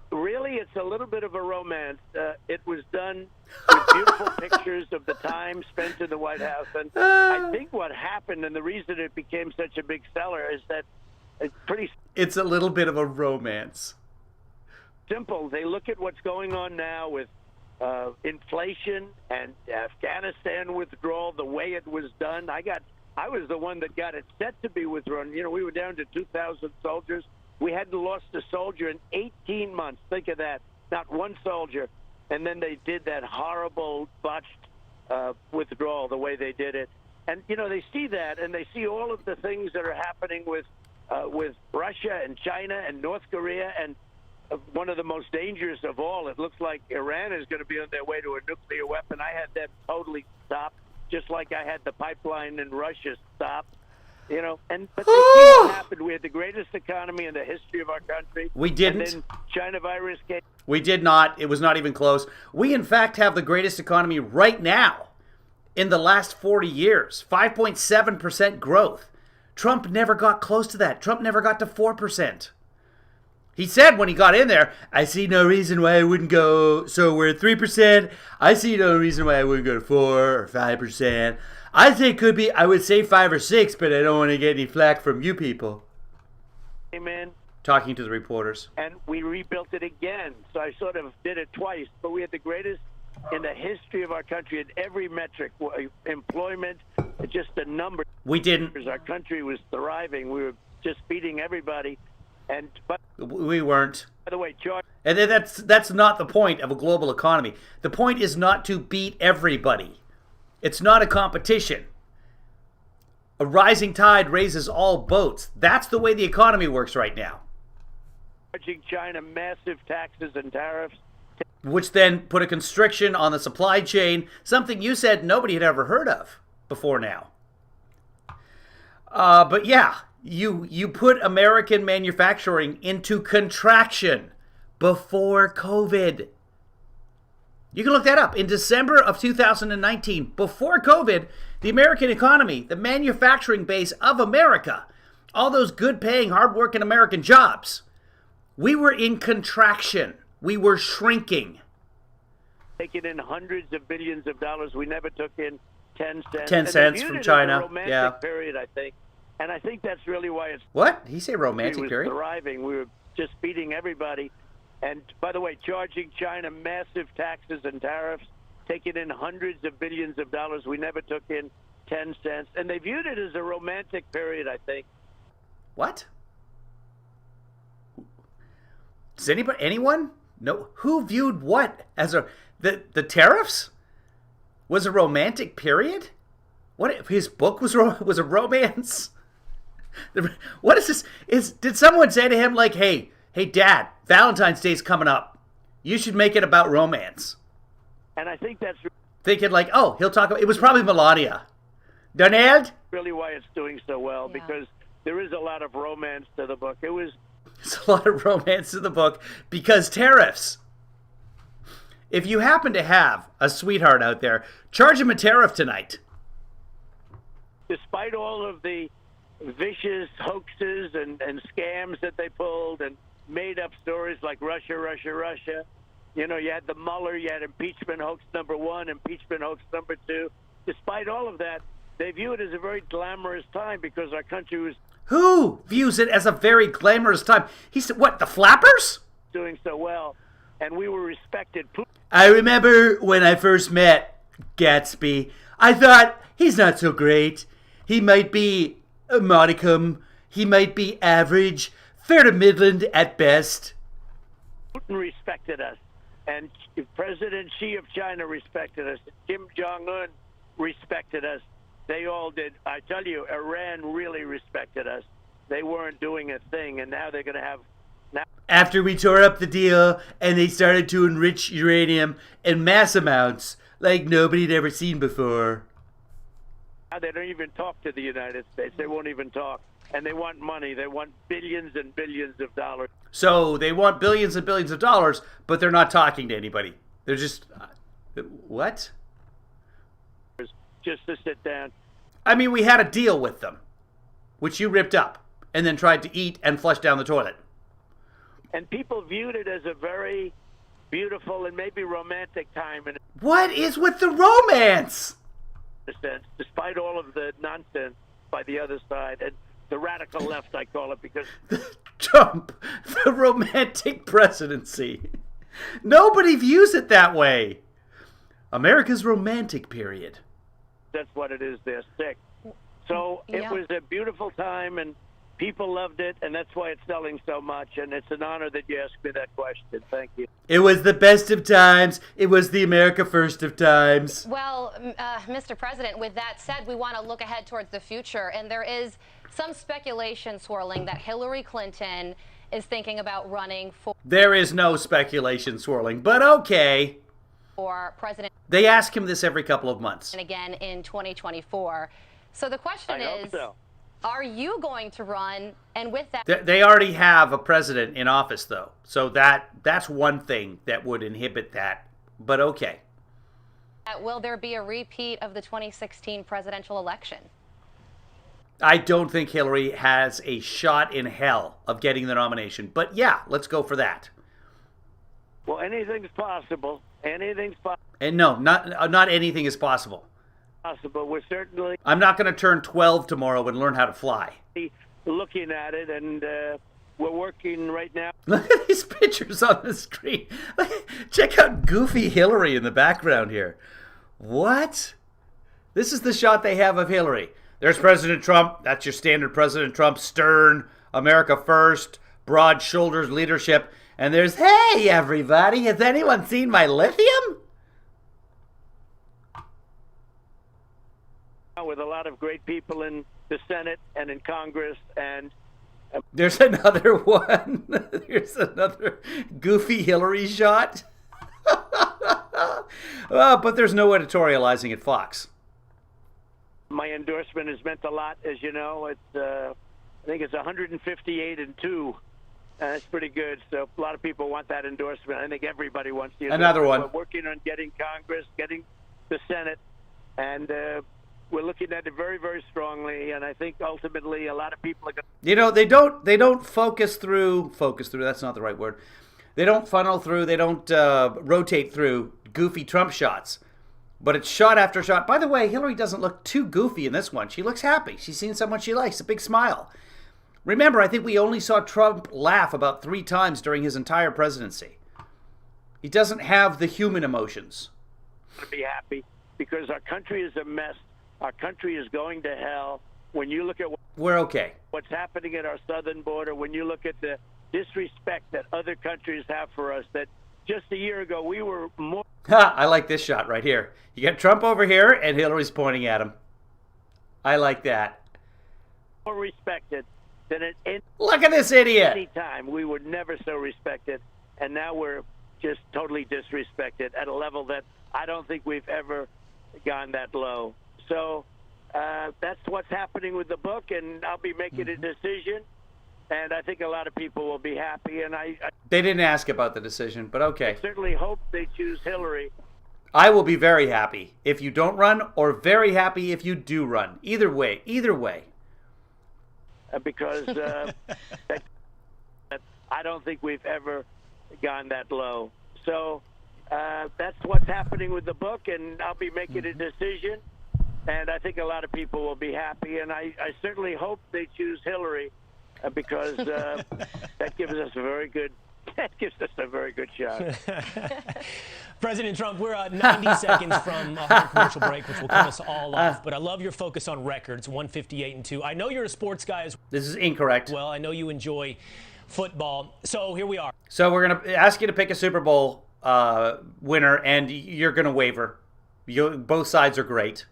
Really, it's a little bit of a romance. It was done with beautiful pictures of the time spent in the White House. And I think what happened, and the reason it became such a big seller, is that it's a little bit of a romance. Simple. They look at what's going on now with inflation and Afghanistan withdrawal, the way it was done. I was the one that got it set to be withdrawn. You know, we were down to 2,000 soldiers. We hadn't lost a soldier in 18 months. Think of that. Not one soldier. And then they did that horrible, botched withdrawal, the way they did it. And, you know, they see that, and they see all of the things that are happening with Russia and China and North Korea. And one of the most dangerous of all. It looks like Iran is going to be on their way to a nuclear weapon. I had them totally stopped, just like I had the pipeline in Russia stopped. You know, but they see what happened. We had the greatest economy in the history of our country. We didn't. And then China virus came. We did not. It was not even close. We, in fact, have the greatest economy right now in the last 40 years. 5.7% growth. Trump never got close to that. Trump never got to 4%. He said when he got in there, I see no reason why I wouldn't go. So we're at 3%. I see no reason why I wouldn't go to 4 or 5%. I think it could be, I would say 5 or 6, but I don't want to get any flack from you people. Amen. Talking to the reporters. And we rebuilt it again. So I sort of did it twice. But we had the greatest in the history of our country at every metric. Employment, just the numbers. We didn't. Our country was thriving. We were just beating everybody. But we weren't. by the way, George. And that's not the point of a global economy. The point is not to beat everybody. It's not a competition. A rising tide raises all boats. That's the way the economy works right now. Charging China massive taxes and tariffs. Which then put a constriction on the supply chain, something you said nobody had ever heard of before now. But yeah, you put American manufacturing into contraction before COVID. You can look that up. In December of 2019, before COVID, the American economy, the manufacturing base of America, all those good-paying, hard-working American jobs, we were in contraction. We were shrinking. Taking in hundreds of billions of dollars. We never took in 10 cents. 10 cents from China. As a romantic period, I think. And I think that's really why it's... What? He say romantic was period? Thriving. We were just beating everybody. And, by the way, charging China massive taxes and tariffs, taking in hundreds of billions of dollars. We never took in 10 cents. And they viewed it as a romantic period, I think. What? Does anyone? No. Who viewed what as the tariffs was a romantic period? What, his book was a romance? What is this? Did someone say to him like, hey, Dad, Valentine's Day's coming up. You should make it about romance. And I think that's thinking like, oh, he'll talk about. It was probably Melania. Donald? Really why it's doing so well, because there is a lot of romance to the book. There's a lot of romance to the book because tariffs. If you happen to have a sweetheart out there, charge him a tariff tonight. Despite all of the vicious hoaxes and scams that they pulled and made up stories like Russia. You know, you had the Mueller, you had impeachment hoax number 1, impeachment hoax number 2. Despite all of that, they view it as a very glamorous time because our country was... Who views it as a very glamorous time? He said, what, the flappers? Doing so well, and we were respected. I remember when I first met Gatsby, I thought, he's not so great. He might be a modicum. He might be average. Fair to Midland at best. Putin respected us, and President Xi of China respected us. Kim Jong-un respected us. They all did. I tell you, Iran really respected us. They weren't doing a thing, and now they're going to have... After we tore up the deal, and they started to enrich uranium in mass amounts like nobody had ever seen before. Now they don't even talk to the United States. They won't even talk. And they want money. They want billions and billions of dollars. So they want billions and billions of dollars, but they're not talking to anybody. They're just... what? Just to sit down. I mean, we had a deal with them, which you ripped up and then tried to eat and flush down the toilet. And people viewed it as a very beautiful and maybe romantic time. And what is with the romance? Despite all of the nonsense by the other side and the radical left, I call it, because Trump, the romantic presidency. Nobody views it that way. America's romantic period. That's what it is. They're sick. So it was a beautiful time, and people loved it, and that's why it's selling so much. And it's an honor that you asked me that question. Thank you. It was the best of times. It was the America first of times. Well, Mr. President, with that said, we want to look ahead towards the future. And there is some speculation swirling that Hillary Clinton is thinking about running There is no speculation swirling, but okay. for president They ask him this every couple of months. and again in 2024. So the question I hope is, so. are you going to run? And with that, They already have a president in office, though. So that's one thing that would inhibit that. But okay. will there be a repeat of the 2016 presidential election? I don't think Hillary has a shot in hell of getting the nomination. But yeah, let's go for that. Well, anything's possible. Anything's And no, not anything is possible. possible. We're certainly I'm not going to turn 12 tomorrow and learn how to fly. looking at it, and we're working right now. Look at these pictures on the screen. Check out goofy Hillary in the background here. What? This is the shot they have of Hillary. There's President Trump. That's your standard President Trump. Stern, America first, broad shoulders leadership. And there's, hey, everybody, has anyone seen my lithium? With a lot of great people in the Senate and in Congress, and There's another one. There's another goofy Hillary shot. But there's no editorializing at Fox. my endorsement has meant a lot, as you know. It's I think it's 158-2. That's pretty good. So a lot of people want that endorsement. I think everybody wants the endorsement. Another one. We're working on getting Congress, getting the Senate, and we're looking at it very, very strongly. And I think ultimately a lot of people are going to... You know, they don't focus through. That's not the right word. They don't funnel through. They don't rotate through goofy Trump shots. But it's shot after shot. By the way, Hillary doesn't look too goofy in this one. She looks happy. She's seen someone she likes. A big smile. Remember, I think we only saw Trump laugh about 3 times during his entire presidency. He doesn't have the human emotions. be happy because our country is a mess. Our country is going to hell. When you look at We're okay. what's happening at our southern border, when you look at the disrespect that other countries have for us, that just a year ago we were more... Ha, I like this shot right here. You got Trump over here and Hillary's pointing at him. I like that. more respected than at Look at this idiot. any time. We were never so respected, and now we're just totally disrespected at a level that I don't think we've ever gone that low. So that's what's happening with the book, and I'll be making a decision, and I think a lot of people will be happy, and I They didn't ask about the decision, but okay. certainly hope they choose Hillary. I will be very happy if you don't run, or very happy if you do run. Either way. Because I don't think we've ever gone that low. So that's what's happening with the book, and I'll be making a decision, and I think a lot of people will be happy, and I certainly hope they choose Hillary because that gives us a very good shot. President Trump, we're 90 seconds from a hard commercial break, which will cut us all off. But I love your focus on records, 158-2. I know you're a sports guy as This is incorrect. well. I know you enjoy football. So here we are. So we're going to ask you to pick a Super Bowl winner, and you're going to waver. Both sides are great.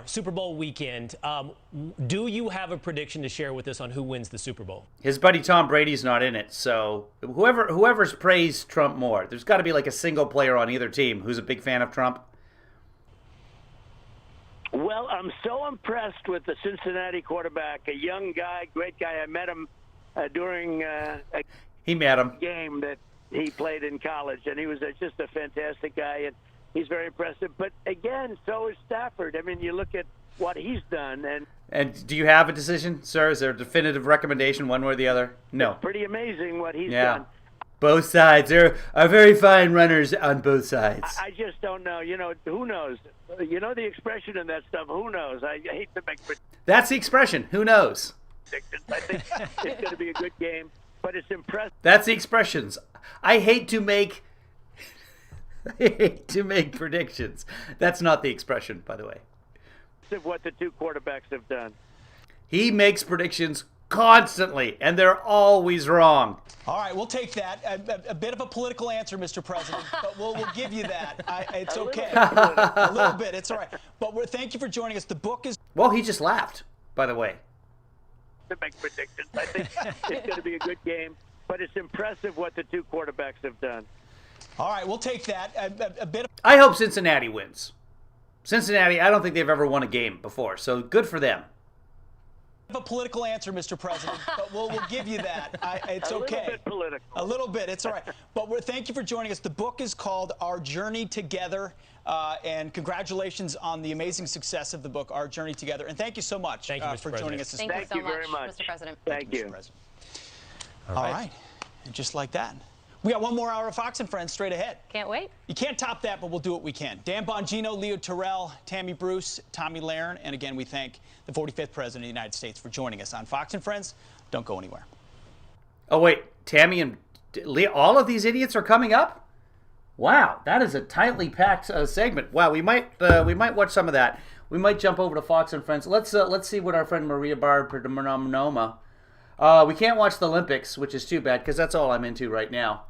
Super Bowl weekend. Do you have a prediction to share with us on who wins the Super Bowl? His buddy Tom Brady's not in it, so whoever's praised Trump more, there's got to be like a single player on either team who's a big fan of Trump. Well, I'm so impressed with the Cincinnati quarterback, a young guy, great guy. I met him during a He met him. game that he played in college, and he was just a fantastic guy, and he's very impressive. But again, so is Stafford. I mean, you look at what he's done, and And do you have a decision, sir? Is there a definitive recommendation one way or the other? No. pretty amazing what he's Yeah. done. Both sides. There are very fine runners on both sides. I just don't know. You know, who knows? You know the expression in that stuff, who knows? I hate to make That's the expression. Who knows? predictions. I think it's going to be a good game, but it's impressive. That's the expressions. I hate to make predictions. That's not the expression, by the way. What the two quarterbacks have done. He makes predictions constantly, and they're always wrong. All right, we'll take that. A bit of a political answer, Mr. President, but we'll give you that. It's okay. A little bit. It's all right. But thank you for joining us. The book is... Well, he just laughed, by the way. to make predictions. I think it's going to be a good game, but it's impressive what the two quarterbacks have done. All right, we'll take that. A bit of I hope Cincinnati wins. Cincinnati, I don't think they've ever won a game before, so good for them. a political answer, Mr. President, but we'll give you that. It's okay. A little bit political. A little bit. It's all right. But thank you for joining us. The book is called Our Journey Together, and congratulations on the amazing success of the book, Our Journey Together. And thank you so much Thank you, Mr. for joining us this morning. Thank you very so much, much, Mr. President. Thank you. Mr. President. All right. And just like that. We got one more hour of Fox and Friends straight ahead. Can't wait. You can't top that, but we'll do what we can. Dan Bongino, Leo Terrell, Tammy Bruce, Tommy Lahren, and again, we thank the 45th President of the United States for joining us on Fox and Friends. Don't go anywhere. Oh, wait. Tammy and Leo, all of these idiots are coming up? Wow, that is a tightly packed segment. Wow, we might watch some of that. We might jump over to Fox and Friends. Let's see what our friend Maria Bartiromo. We can't watch the Olympics, which is too bad because that's all I'm into right now.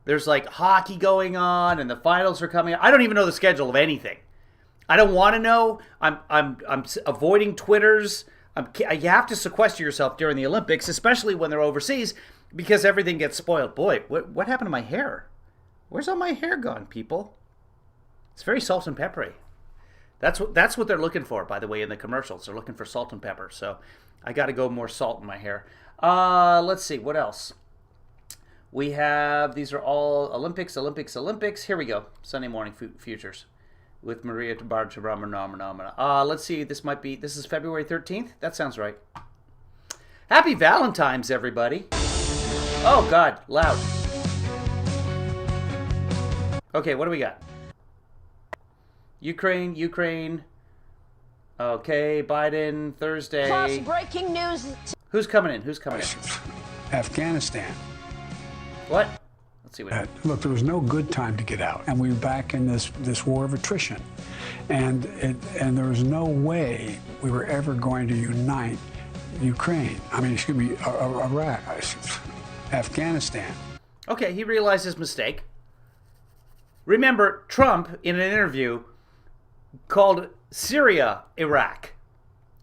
There's like hockey going on, and the finals are coming up. I don't even know the schedule of anything. I don't want to know. I'm avoiding Twitters. You have to sequester yourself during the Olympics, especially when they're overseas, because everything gets spoiled. Boy, what happened to my hair? Where's all my hair gone, people? It's very salt and peppery. That's what they're looking for, by the way, in the commercials. They're looking for salt and pepper. So I got to go more salt in my hair. Let's see what else. We have, these are all Olympics. Here we go. Sunday morning futures with Maria Bartiromo. Let's see. This is February 13th. That sounds right. Happy Valentine's, everybody. Oh, God, loud. Okay, what do we got? Ukraine. Okay, Biden, Thursday. Plus, breaking news. Who's coming in? Afghanistan. What? Let's see what. Look, there was no good time to get out, and we were back in this war of attrition, and there was no way we were ever going to unite Ukraine. Iraq, Afghanistan. Okay, he realized his mistake. Remember, Trump, in an interview, called Syria Iraq,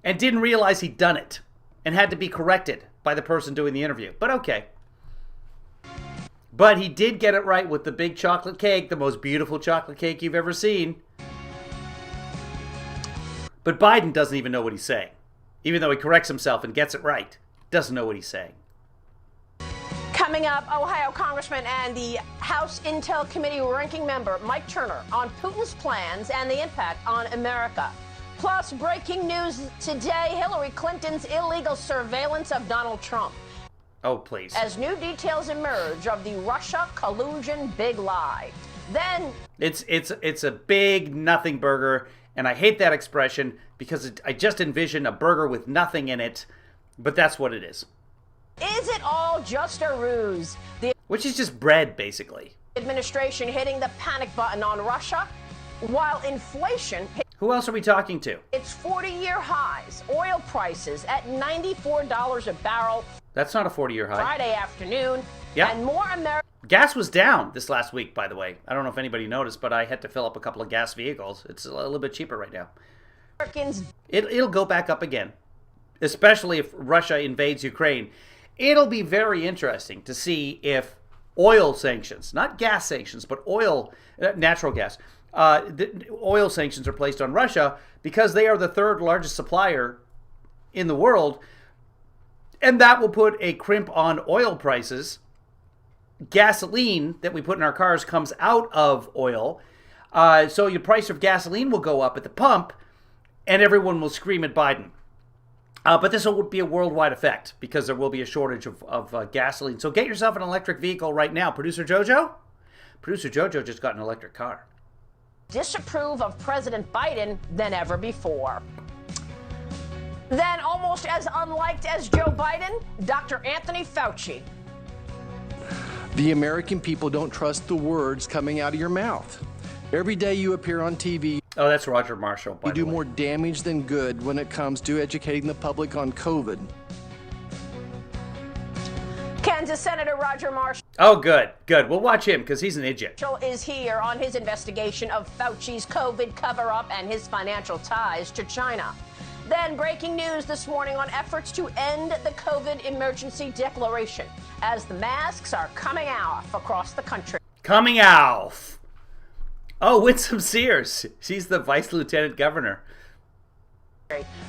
and didn't realize he'd done it, and had to be corrected by the person doing the interview. But okay. But he did get it right with the big chocolate cake, the most beautiful chocolate cake you've ever seen. But Biden doesn't even know what he's saying. Even though he corrects himself and gets it right, doesn't know what he's saying. Coming up, Ohio Congressman and the House Intel Committee ranking member Mike Turner on Putin's plans and the impact on America. Plus, breaking news today, Hillary Clinton's illegal surveillance of Donald Trump. Oh, please. As new details emerge of the Russia collusion big lie. Then it's a big nothing burger, and I hate that expression because I just envision a burger with nothing in it, but that's what it is. Is it all just a ruse? Which is just bread, basically. Administration hitting the panic button on Russia, while inflation Who else are we talking to? its 40-year highs. Oil prices at $94 a barrel. That's not a 40-year high. Friday afternoon. Yeah. And more Gas was down this last week, by the way. I don't know if anybody noticed, but I had to fill up a couple of gas vehicles. It's a little bit cheaper right now. Americans. It'll go back up again, especially if Russia invades Ukraine. It'll be very interesting to see if oil sanctions, not gas sanctions, but natural gas, the oil sanctions are placed on Russia because they are the third largest supplier in the world. And that will put a crimp on oil prices. Gasoline that we put in our cars comes out of oil. So your price of gasoline will go up at the pump, and everyone will scream at Biden. But this will be a worldwide effect because there will be a shortage of gasoline. So get yourself an electric vehicle right now. Producer Jojo just got an electric car. Disapprove of President Biden than ever before. Then, almost as unliked as Joe Biden, Dr. Anthony Fauci. The American people don't trust the words coming out of your mouth. Every day you appear on TV, Oh, that's Roger Marshall, by you the do way. more damage than good when it comes to educating the public on COVID. Kansas Senator Roger Marshall Oh, good. We'll watch him because he's an idiot. is here on his investigation of Fauci's COVID cover-up and his financial ties to China. Then breaking news this morning on efforts to end the COVID emergency declaration as the masks are coming off across the country. Coming off. Oh, Winsome Sears. She's the vice lieutenant governor.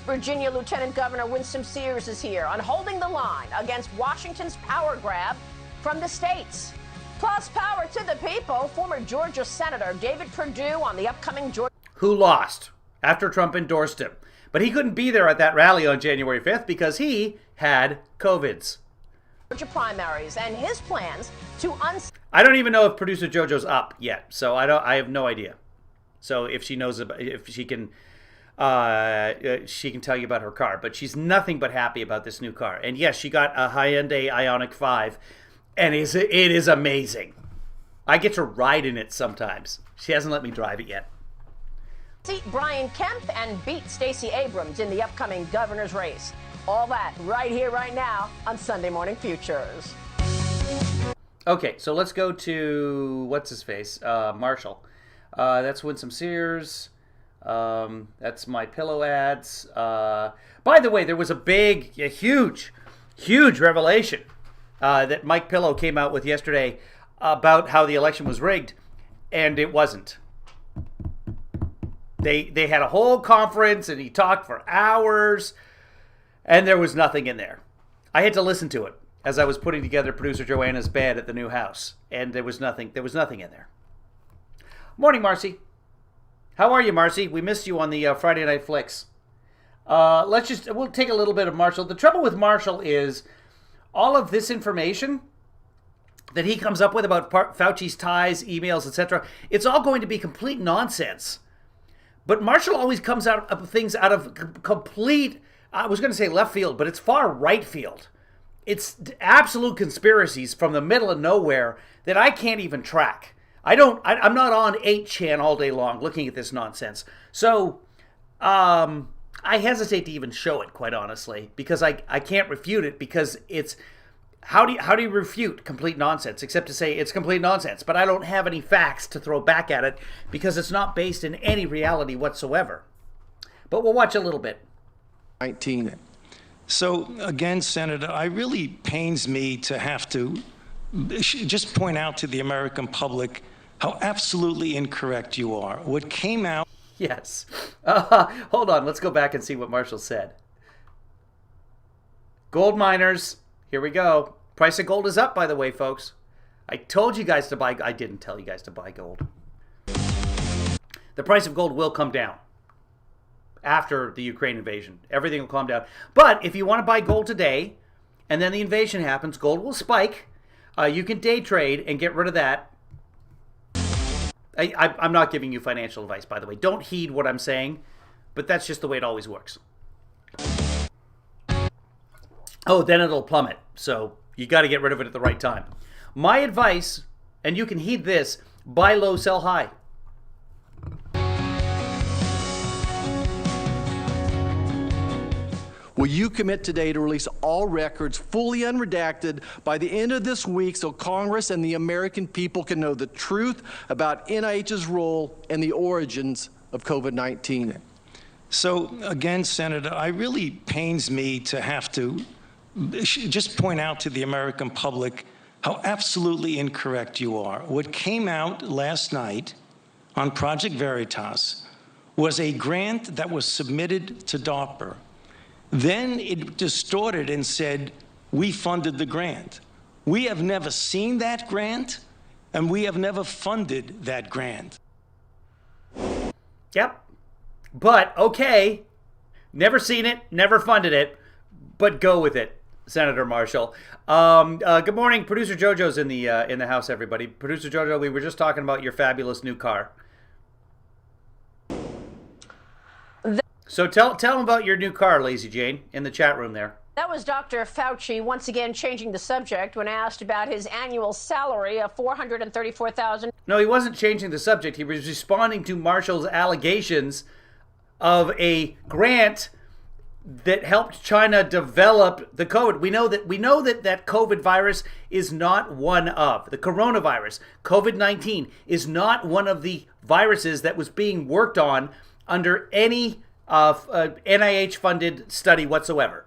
Virginia Lieutenant Governor Winsome Sears is here on holding the line against Washington's power grab from the states. Plus, power to the people. Former Georgia Senator David Perdue on the upcoming Georgia... Who lost after Trump endorsed him. But he couldn't be there at that rally on January 5th because he had COVIDs. Georgia primaries and his plans to I don't even know if producer JoJo's up yet, so I have no idea. So if she knows about, if she can tell you about her car, but she's nothing but happy about this new car. And yes, she got a Hyundai Ioniq 5, and it is amazing. I get to ride in it sometimes. She hasn't let me drive it yet. Seat Brian Kemp and beat Stacey Abrams in the upcoming governor's race. All that right here, right now on Sunday Morning Futures. Okay, so let's go to, what's his face? Marshall. That's Winsome Sears. That's My Pillow ads. By the way, there was a huge revelation that Mike Pillow came out with yesterday about how the election was rigged, and it wasn't. They had a whole conference, and he talked for hours, and there was nothing in there. I had to listen to it as I was putting together producer Joanna's bed at the new house, and there was nothing in there. Morning, Marcy. How are you, Marcy? We missed you on the Friday Night Flicks. We'll take a little bit of Marshall. The trouble with Marshall is all of this information that he comes up with about Fauci's ties, emails, etc., it's all going to be complete nonsense. But Marshall always comes out of things out of complete, I was going to say left field, but it's far right field. It's absolute conspiracies from the middle of nowhere that I can't even track. I'm not on 8chan all day long looking at this nonsense. So I hesitate to even show it, quite honestly, because I can't refute it, because it's, how do you refute complete nonsense except to say it's complete nonsense? But I don't have any facts to throw back at it because it's not based in any reality whatsoever. But we'll watch a little bit. 19. So again, Senator, I really pains me to have to just point out to the American public how absolutely incorrect you are. What came out... Yes. Hold on. Let's go back and see what Marshall said. Gold miners. Here we go. Price of gold is up, by the way, folks. I told you guys to buy... I didn't tell you guys to buy gold. The price of gold will come down after the Ukraine invasion. Everything will calm down. But if you want to buy gold today, and then the invasion happens, gold will spike. You can day trade and get rid of that. I'm not giving you financial advice, by the way. Don't heed what I'm saying, but that's just the way it always works. Oh, then it'll plummet. So you got to get rid of it at the right time. My advice, and you can heed this, buy low, sell high. Will you commit today to release all records fully unredacted by the end of this week so Congress and the American people can know the truth about NIH's role and the origins of COVID-19? So again, Senator, I really pains me to have to just point out to the American public how absolutely incorrect you are. What came out last night on Project Veritas was a grant that was submitted to DARPA. Then it distorted and said, we funded the grant. We have never seen that grant, and we have never funded that grant. Yep. But, okay, never seen it, never funded it, but go with it, Senator Marshall. Good morning. Producer JoJo's in the house, everybody. Producer JoJo, we were just talking about your fabulous new car. So tell them about your new car, Lazy Jane, in the chat room there. That was Dr. Fauci once again changing the subject when asked about his annual salary of $434,000. No, he wasn't changing the subject. He was responding to Marshall's allegations of a grant that helped China develop the COVID. We know that that COVID virus is not one of the coronavirus. COVID-19 is not one of the viruses that was being worked on under any NIH-funded study whatsoever.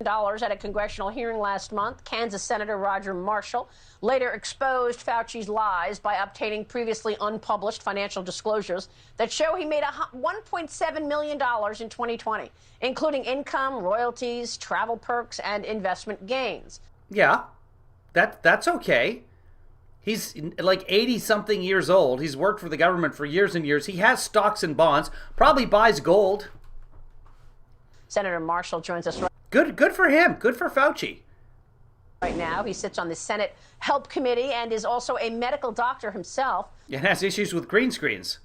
At a congressional hearing last month, Kansas Senator Roger Marshall later exposed Fauci's lies by obtaining previously unpublished financial disclosures that show he made $1.7 million in 2020, including income, royalties, travel perks, and investment gains. Yeah, that's okay. He's like 80-something years old. He's worked for the government for years and years. He has stocks and bonds, probably buys gold. Senator Marshall joins us Good for him. Good for Fauci. right now. He sits on the Senate Help Committee and is also a medical doctor himself. And has issues with green screens.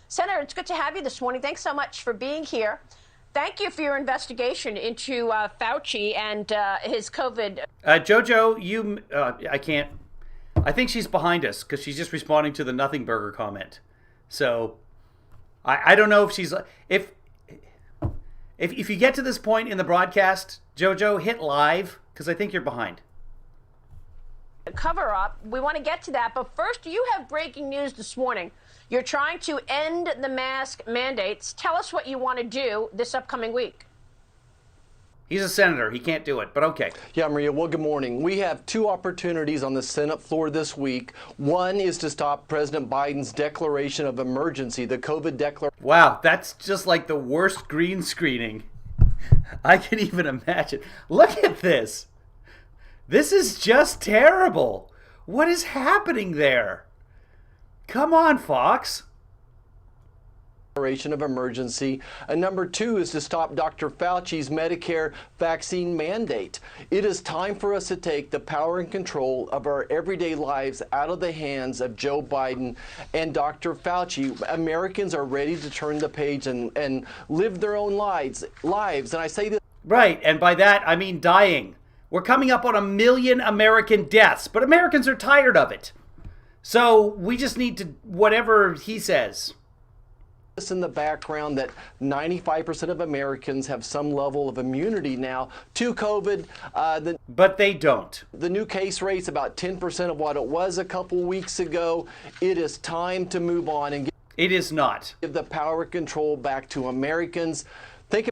Senator, it's good to have you this morning. Thanks so much for being here. Thank you for your investigation into Fauci and his COVID. Jojo, I can't. I think she's behind us because she's just responding to the Nothing Burger comment. So I don't know if she's if you get to this point in the broadcast, Jojo, hit live because I think you're behind. Cover up. We want to get to that, but first, you have breaking news this morning. You're trying to end the mask mandates. Tell us what you want to do this upcoming week. He's a senator. He can't do it, but okay. Yeah, Maria, well, good morning. We have two opportunities on the Senate floor this week. One is to stop President Biden's declaration of emergency, the COVID declaration. Wow, that's just like the worst green screening I can even imagine. Look at this. This is just terrible. What is happening there? Come on, Fox. Of emergency. And number two is to stop Dr. Fauci's Medicare vaccine mandate. It is time for us to take the power and control of our everyday lives out of the hands of Joe Biden and Dr. Fauci. Americans are ready to turn the page and live their own lives. And I say this. Right, and by that I mean dying. We're coming up on 1 million American deaths, but Americans are tired of it. So we just need to, whatever he says. In the background that 95% of Americans have some level of immunity now to COVID. But they don't. The new case rate's about 10% of what it was a couple weeks ago. It is time to move on and it is not. Give the power control back to Americans.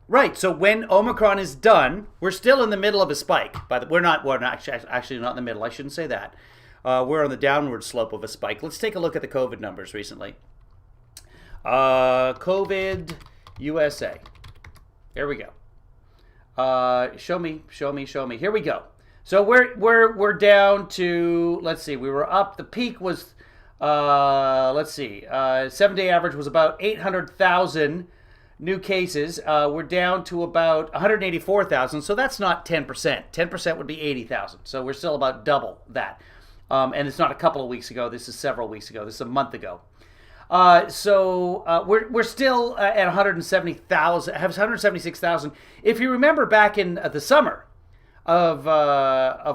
Right. So when Omicron is done, we're still in the middle of a spike. But we're not actually not in the middle. I shouldn't say that. We're on the downward slope of a spike. Let's take a look at the COVID numbers recently. COVID USA. Here we go. Show me. Here we go. So we're down to, let's see, we were up. The peak was, 7-day average was about 800,000 new cases. We're down to about 184,000. So that's not 10%. 10% would be 80,000. So we're still about double that. And it's not a couple of weeks ago. This is several weeks ago. This is a month ago. So we're still at 170,000, have 176,000. If you remember back in the summer of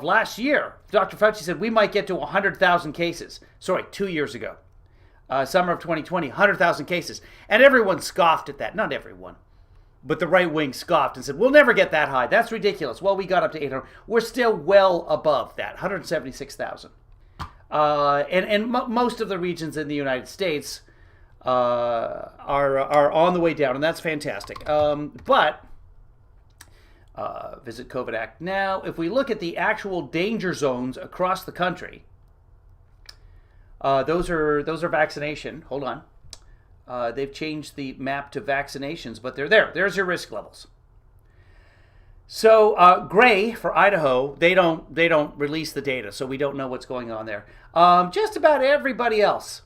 last year, Dr. Fauci said we might get to 100,000 cases. Sorry, 2 years ago, summer of 2020, 100,000 cases. And everyone scoffed at that. Not everyone, but the right wing scoffed and said, we'll never get that high. That's ridiculous. Well, we got up to 800. We're still well above that, 176,000. And most of the regions in the United States are on the way down, and that's fantastic. But visit COVID Act now. If we look at the actual danger zones across the country, those are vaccination. Hold on, they've changed the map to vaccinations, but they're there. There's your risk levels. So gray for Idaho, they don't release the data, so we don't know what's going on there. Just about everybody else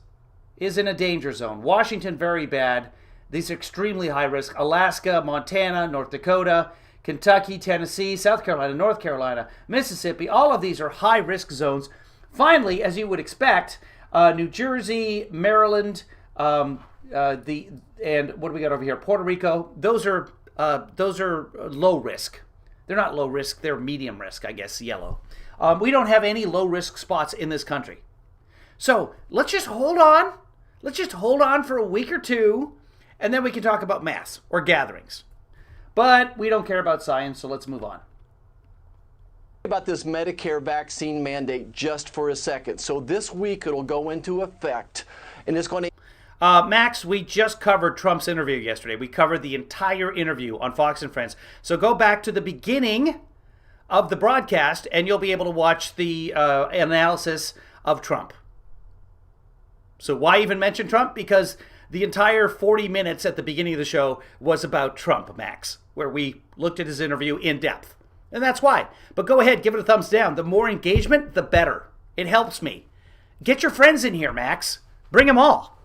is in a danger zone. Washington, very bad. These are extremely high risk. Alaska, Montana, North Dakota, Kentucky, Tennessee, South Carolina, North Carolina, Mississippi. All of these are high risk zones. Finally, as you would expect, New Jersey, Maryland, and what do we got over here? Puerto Rico. Those are low risk. They're not low risk, they're medium risk, I guess, yellow. We don't have any low risk spots in this country. So let's just hold on. Let's just hold on for a week or two, and then we can talk about mass or gatherings. But we don't care about science, so let's move on. About this Medicare vaccine mandate just for a second. So this week it'll go into effect, and it's going to... Max, we just covered Trump's interview yesterday. We covered the entire interview on Fox and Friends. So go back to the beginning of the broadcast and you'll be able to watch the analysis of Trump. So why even mention Trump? Because the entire 40 minutes at the beginning of the show was about Trump, Max, where we looked at his interview in depth. And that's why. But go ahead, give it a thumbs down. The more engagement, the better. It helps me. Get your friends in here, Max. Bring them all.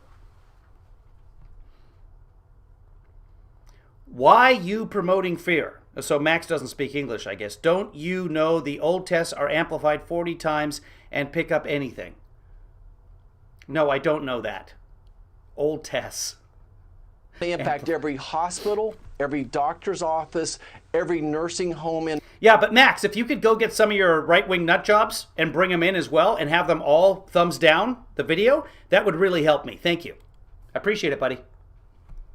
Why you promoting fear? So Max doesn't speak English, I guess. Don't you know the old tests are amplified 40 times and pick up anything? No, I don't know that. Old tests. They impact every hospital, every doctor's office, every nursing home. Yeah, but Max, if you could go get some of your right-wing nut jobs and bring them in as well and have them all thumbs down the video, that would really help me. Thank you. I appreciate it, buddy.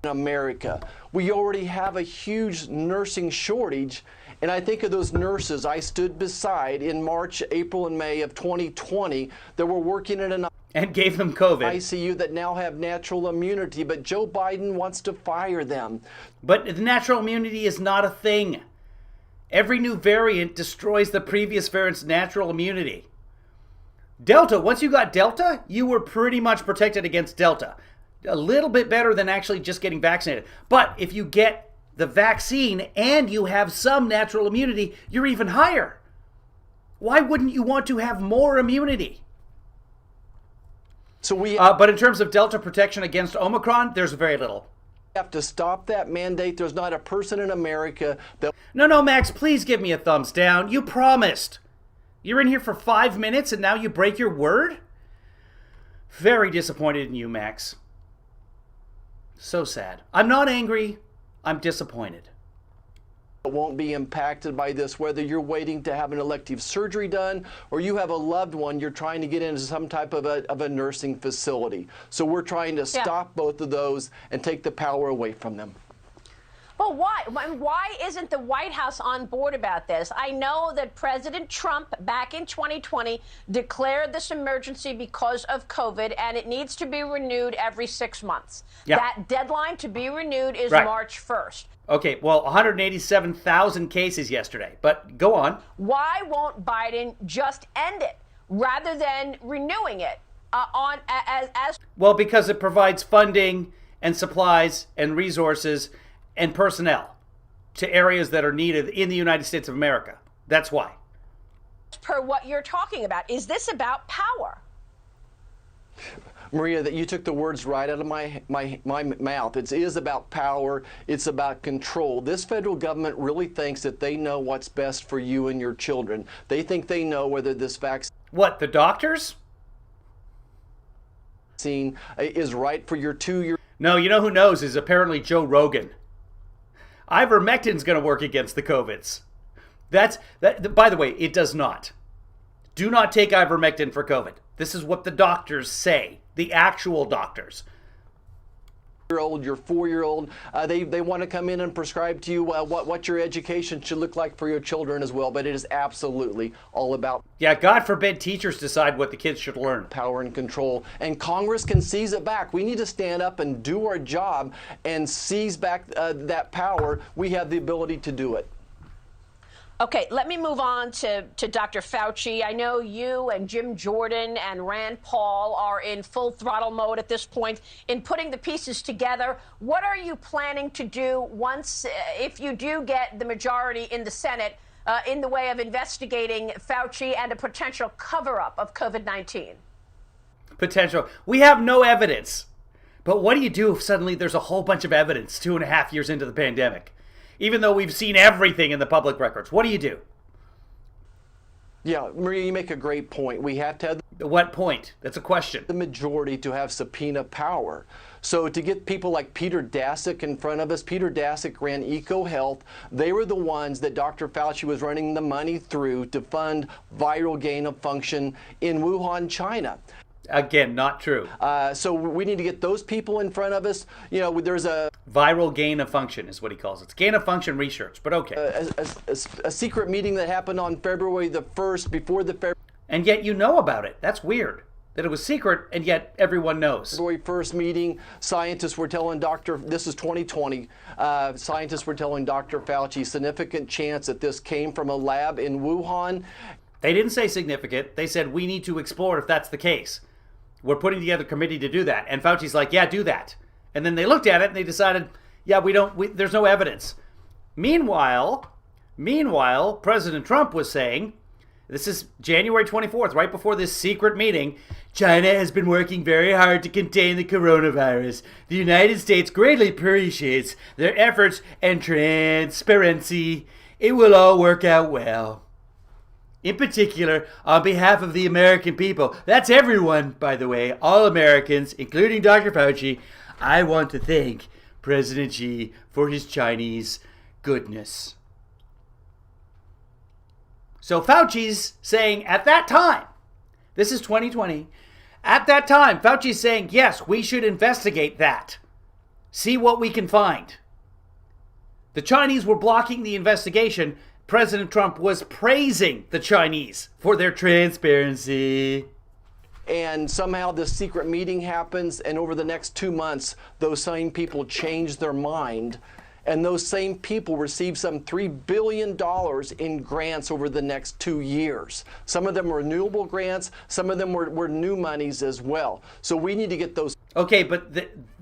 In America, we already have a huge nursing shortage. And I think of those nurses I stood beside in March, April, and May of 2020 that were working in an and gave them COVID. ICU that now have natural immunity, but Joe Biden wants to fire them. But the natural immunity is not a thing. Every new variant destroys the previous variant's natural immunity. Delta, once you got Delta, you were pretty much protected against Delta. A little bit better than actually just getting vaccinated. But if you get the vaccine and you have some natural immunity, you're even higher. Why wouldn't you want to have more immunity? So but in terms of Delta protection against Omicron, there's very little. Have to stop that mandate. There's not a person in America that... No, Max, please give me a thumbs down. You promised. You're in here for 5 minutes and now you break your word? Very disappointed in you, Max. So sad. I'm not angry. I'm disappointed. Won't be impacted by this, whether you're waiting to have an elective surgery done or you have a loved one you're trying to get into some type of a nursing facility. So we're trying to stop both of those and take the power away from them. Well, why? Why isn't the White House on board about this? I know that President Trump back in 2020 declared this emergency because of COVID, and it needs to be renewed every 6 months. Yeah. That deadline to be renewed is Right. March 1st. Okay, well, 187,000 cases yesterday, but go on. Why won't Biden just end it rather than renewing it as Well, because it provides funding and supplies and resources and personnel to areas that are needed in the United States of America. That's why. per what you're talking about? Is this about power? Maria, that you took the words right out of my mouth. It is about power. It's about control. This federal government really thinks that they know what's best for you and your children. They think they know whether this vaccine What, the doctors? is right for your 2-year. No, you know who knows is apparently Joe Rogan. Ivermectin's going to work against the COVIDs. By the way, it does not. Do not take ivermectin for COVID. This is what the doctors say, the actual doctors. Your 4-year-old, they want to come in and prescribe to you what your education should look like for your children as well. But it is absolutely all about God forbid teachers decide what the kids should learn. power and control. And Congress can seize it back. We need to stand up and do our job and seize back that power. We have the ability to do it. Okay, let me move on to Dr. Fauci. I know you and Jim Jordan and Rand Paul are in full throttle mode at this point in putting the pieces together. What are you planning to do once, if you do get the majority in the Senate, in the way of investigating Fauci and a potential cover-up of COVID-19? Potential. We have no evidence. But what do you do if suddenly there's a whole bunch of evidence 2.5 years into the pandemic? Even though we've seen everything in the public records, what do you do? Yeah, Maria, you make a great point. We have to have What point? That's a question. the majority to have subpoena power. So to get people like Peter Daszak in front of us, Peter Daszak ran EcoHealth. They were the ones that Dr. Fauci was running the money through to fund viral gain of function in Wuhan, China. Again, not true. So we need to get those people in front of us. You know, there's a Viral gain of function is what he calls it. It's gain of function research, but okay. a secret meeting that happened on February the 1st before the February. And yet you know about it. That's weird. that it was secret, and yet everyone knows. February 1st meeting, scientists were telling this is 2020, scientists were telling Dr. Fauci significant chance that this came from a lab in Wuhan. They didn't say significant. They said we need to explore if that's the case. We're putting together a committee to do that. And Fauci's like, yeah, do that. And then they looked at it and they decided, yeah, there's no evidence. Meanwhile, President Trump was saying, this is January 24th, right before this secret meeting, China has been working very hard to contain the coronavirus. The United States greatly appreciates their efforts and transparency. It will all work out well. In particular, on behalf of the American people, that's everyone, by the way, all Americans, including Dr. Fauci, I want to thank President Xi for his Chinese goodness. So Fauci's saying at that time, this is 2020, at that time, Fauci's saying, yes, we should investigate that. See what we can find. The Chinese were blocking the investigation. President Trump was praising the Chinese for their transparency. And somehow this secret meeting happens, and over the next 2 months, those same people change their mind. And those same people receive some $3 billion in grants over the next 2 years. Some of them were renewable grants. Some of them were new monies as well. So we need to get those. Okay, but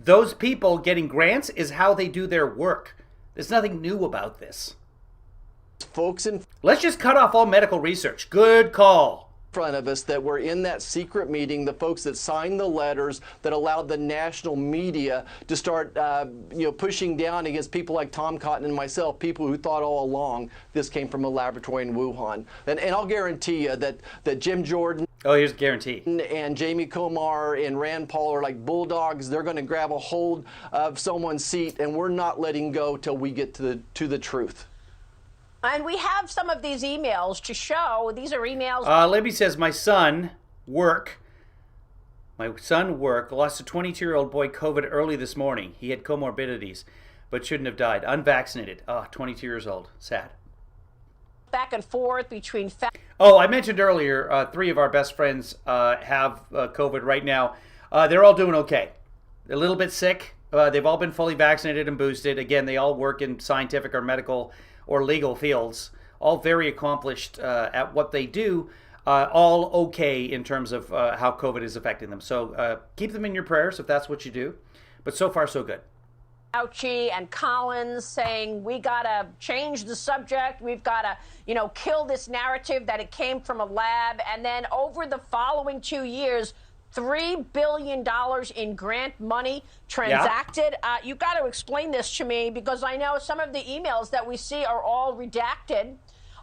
those people getting grants is how they do their work. There's nothing new about this. Folks in Let's just cut off all medical research. Good call. front of us that were in that secret meeting, the folks that signed the letters that allowed the national media to start pushing down against people like Tom Cotton and myself, people who thought all along this came from a laboratory in Wuhan. And I'll guarantee you that Jim Jordan, oh, here's a guarantee, and Jamie Comar and Rand Paul are like bulldogs. They're going to grab a hold of someone's seat, and we're not letting go till we get to the truth. And we have some of these emails to show. These are emails. Libby says, my son work lost a 22-year-old boy COVID early this morning. He had comorbidities, but shouldn't have died. Unvaccinated. 22 years old. Sad. Back and forth between. Oh, I mentioned earlier, 3 of our best friends have COVID right now. They're all doing okay. They're a little bit sick. They've all been fully vaccinated and boosted. Again, they all work in scientific or medical or legal fields, all very accomplished at what they do, all okay in terms of how COVID is affecting them. So keep them in your prayers if that's what you do. But so far, so good. Fauci and Collins saying we got to change the subject. We've got to, kill this narrative that it came from a lab. And then over the following 2 years, $3 billion in grant money transacted. Yeah. You got to explain this to me because I know some of the emails that we see are all redacted.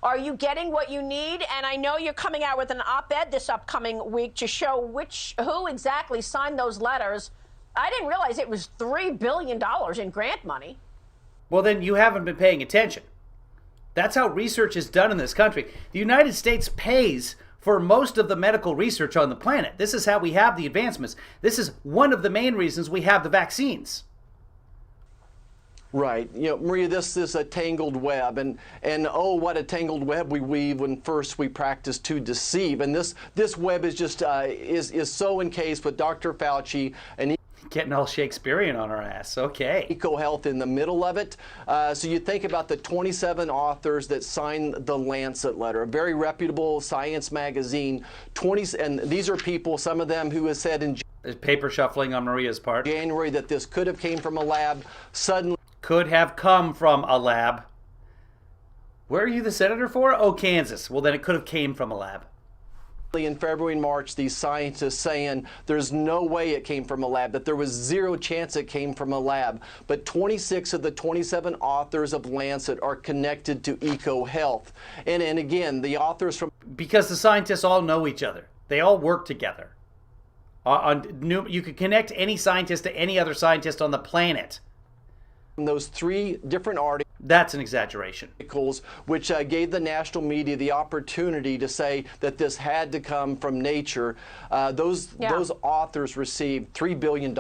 Are you getting what you need? And I know you're coming out with an op-ed this upcoming week to show who exactly signed those letters. I didn't realize it was $3 billion in grant money. Well, then you haven't been paying attention. That's how research is done in this country. The United States pays for most of the medical research on the planet. This is how we have the advancements. This is one of the main reasons we have the vaccines. Right. Maria, this is a tangled web, and oh, what a tangled web we weave when first we practice to deceive. And this web is just is so encased with Dr. Fauci and getting all Shakespearean on our ass. Okay. EcoHealth in the middle of it. So you think about the 27 authors that signed the Lancet letter, a very reputable science magazine. And these are people, some of them who have said in there's paper shuffling on Maria's part. January that this could have came from a lab. Suddenly could have come from a lab. Where are you the senator for? Oh, Kansas. Well, then it could have came from a lab. In February and March, these scientists saying there's no way it came from a lab, that there was zero chance it came from a lab. But 26 of the 27 authors of Lancet are connected to EcoHealth. And again, the authors from... Because the scientists all know each other. They all work together. You could connect any scientist to any other scientist on the planet. Those 3 different articles. That's an exaggeration. Which gave the national media the opportunity to say that this had to come from nature. Those authors received $3 billion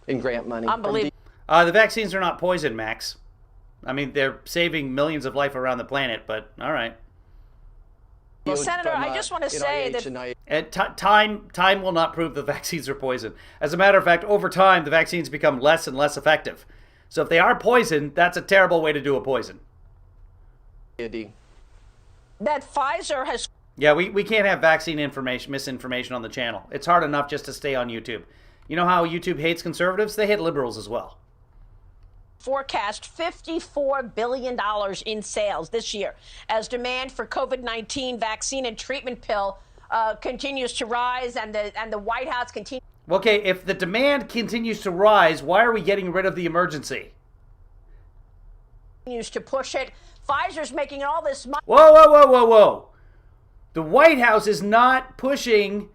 in grant money. Unbelievable. The vaccines are not poison, Max. I mean, they're saving millions of life around the planet, but all right. Well, Senator, I just want to say that... And time will not prove the vaccines are poison. As a matter of fact, over time, the vaccines become less and less effective. So if they are poison, that's a terrible way to do a poison. That Pfizer has... Yeah, we can't have vaccine misinformation on the channel. It's hard enough just to stay on YouTube. You know how YouTube hates conservatives? They hate liberals as well. Forecast $54 billion in sales this year as demand for COVID-19 vaccine and treatment pill continues to rise, and the White House continues. Okay, if the demand continues to rise, why are we getting rid of the emergency? Continues to push it. Pfizer's making all this money. Whoa. The White House is not pushing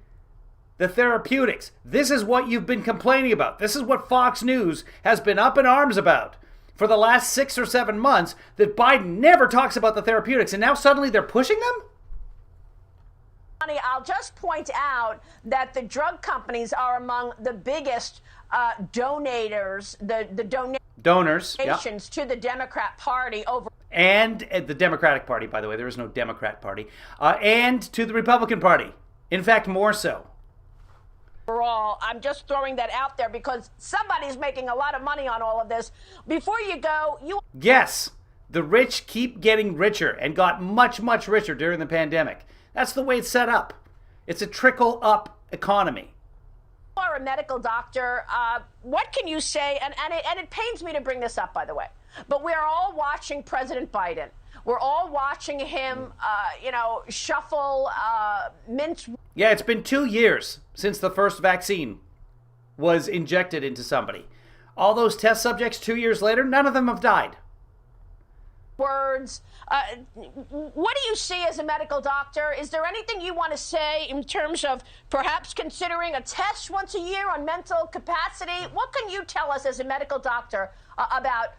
the therapeutics. This is what you've been complaining about. This is what Fox News has been up in arms about for the last 6 or 7 months, that Biden never talks about the therapeutics, and now suddenly they're pushing them? I'll just point out that the drug companies are among the biggest donors, the donations to the Democrat Party over. And the Democratic Party, by the way, there is no Democrat Party, and to the Republican Party. In fact, more so. Overall, I'm just throwing that out there because somebody's making a lot of money on all of this. Before you go, Yes, the rich keep getting richer and got much, much richer during the pandemic. That's the way it's set up. It's a trickle-up economy. You are a medical doctor. What can you say? And it pains me to bring this up, by the way, but we are all watching President Biden. We're all watching him, shuffle, mince. Yeah, it's been 2 years since the first vaccine was injected into somebody. All those test subjects 2 years later, none of them have died. Words. What do you see as a medical doctor? Is there anything you want to say in terms of perhaps considering a test once a year on mental capacity? What can you tell us as a medical doctor about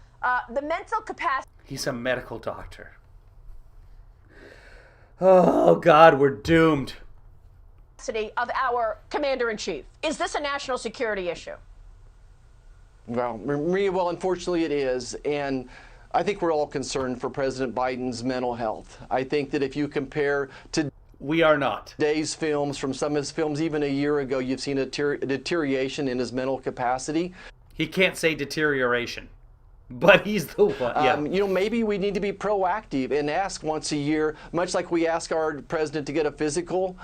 the mental capacity? He's a medical doctor. Oh, God, we're doomed. Of our commander-in-chief. Is this a national security issue? Well, Maria, unfortunately it is. And I think we're all concerned for President Biden's mental health. I think that if you compare to we are not. Today's films, from some of his films even a year ago, you've seen a deterioration in his mental capacity. He can't say deterioration, but he's the one. Yeah. Maybe we need to be proactive and ask once a year, much like we ask our president to get a physical,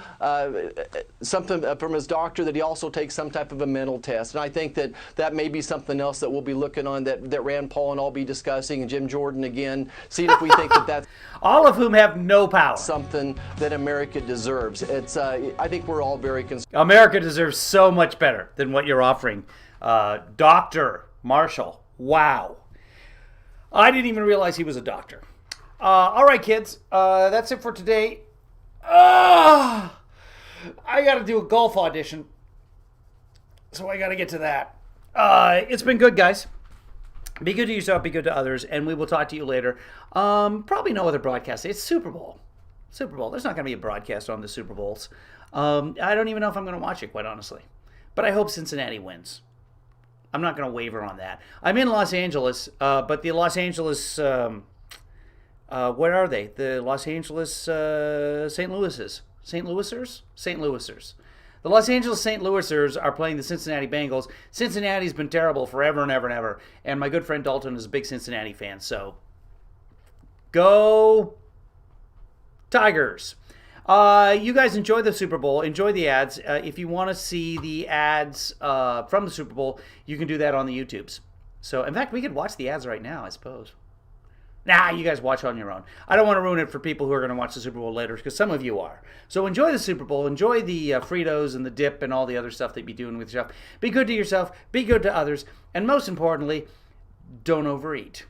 something from his doctor, that he also takes some type of a mental test. And I think that may be something else that we'll be looking on, that Rand Paul and I'll be discussing, and Jim Jordan again, seeing if we think that's all of whom have no power. Something that America deserves. It's I think we're all very concerned. America deserves so much better than what you're offering, Dr. Marshall. Wow. I didn't even realize he was a doctor. All right, kids. That's it for today. I got to do a golf audition, so I got to get to that. It's been good, guys. Be good to yourself, be good to others, and we will talk to you later. Probably no other broadcast. It's Super Bowl. Super Bowl. There's not going to be a broadcast on the Super Bowls. I don't even know if I'm going to watch it, quite honestly. But I hope Cincinnati wins. I'm not going to waver on that. I'm in Los Angeles, but the Los Angeles, where are they? The Los Angeles St. Louisers. St. Louisers? St. Louisers. The Los Angeles St. Louisers are playing the Cincinnati Bengals. Cincinnati's been terrible forever and ever and ever. And my good friend Dalton is a big Cincinnati fan. So, go Tigers. You guys enjoy the Super Bowl. Enjoy the ads. If you want to see the ads from the Super Bowl, you can do that on the YouTubes. So, in fact, we could watch the ads right now, I suppose. Nah, you guys watch on your own. I don't want to ruin it for people who are going to watch the Super Bowl later, because some of you are. So enjoy the Super Bowl. Enjoy the Fritos and the dip and all the other stuff that you be doing with yourself. Be good to yourself. Be good to others. And most importantly, don't overeat.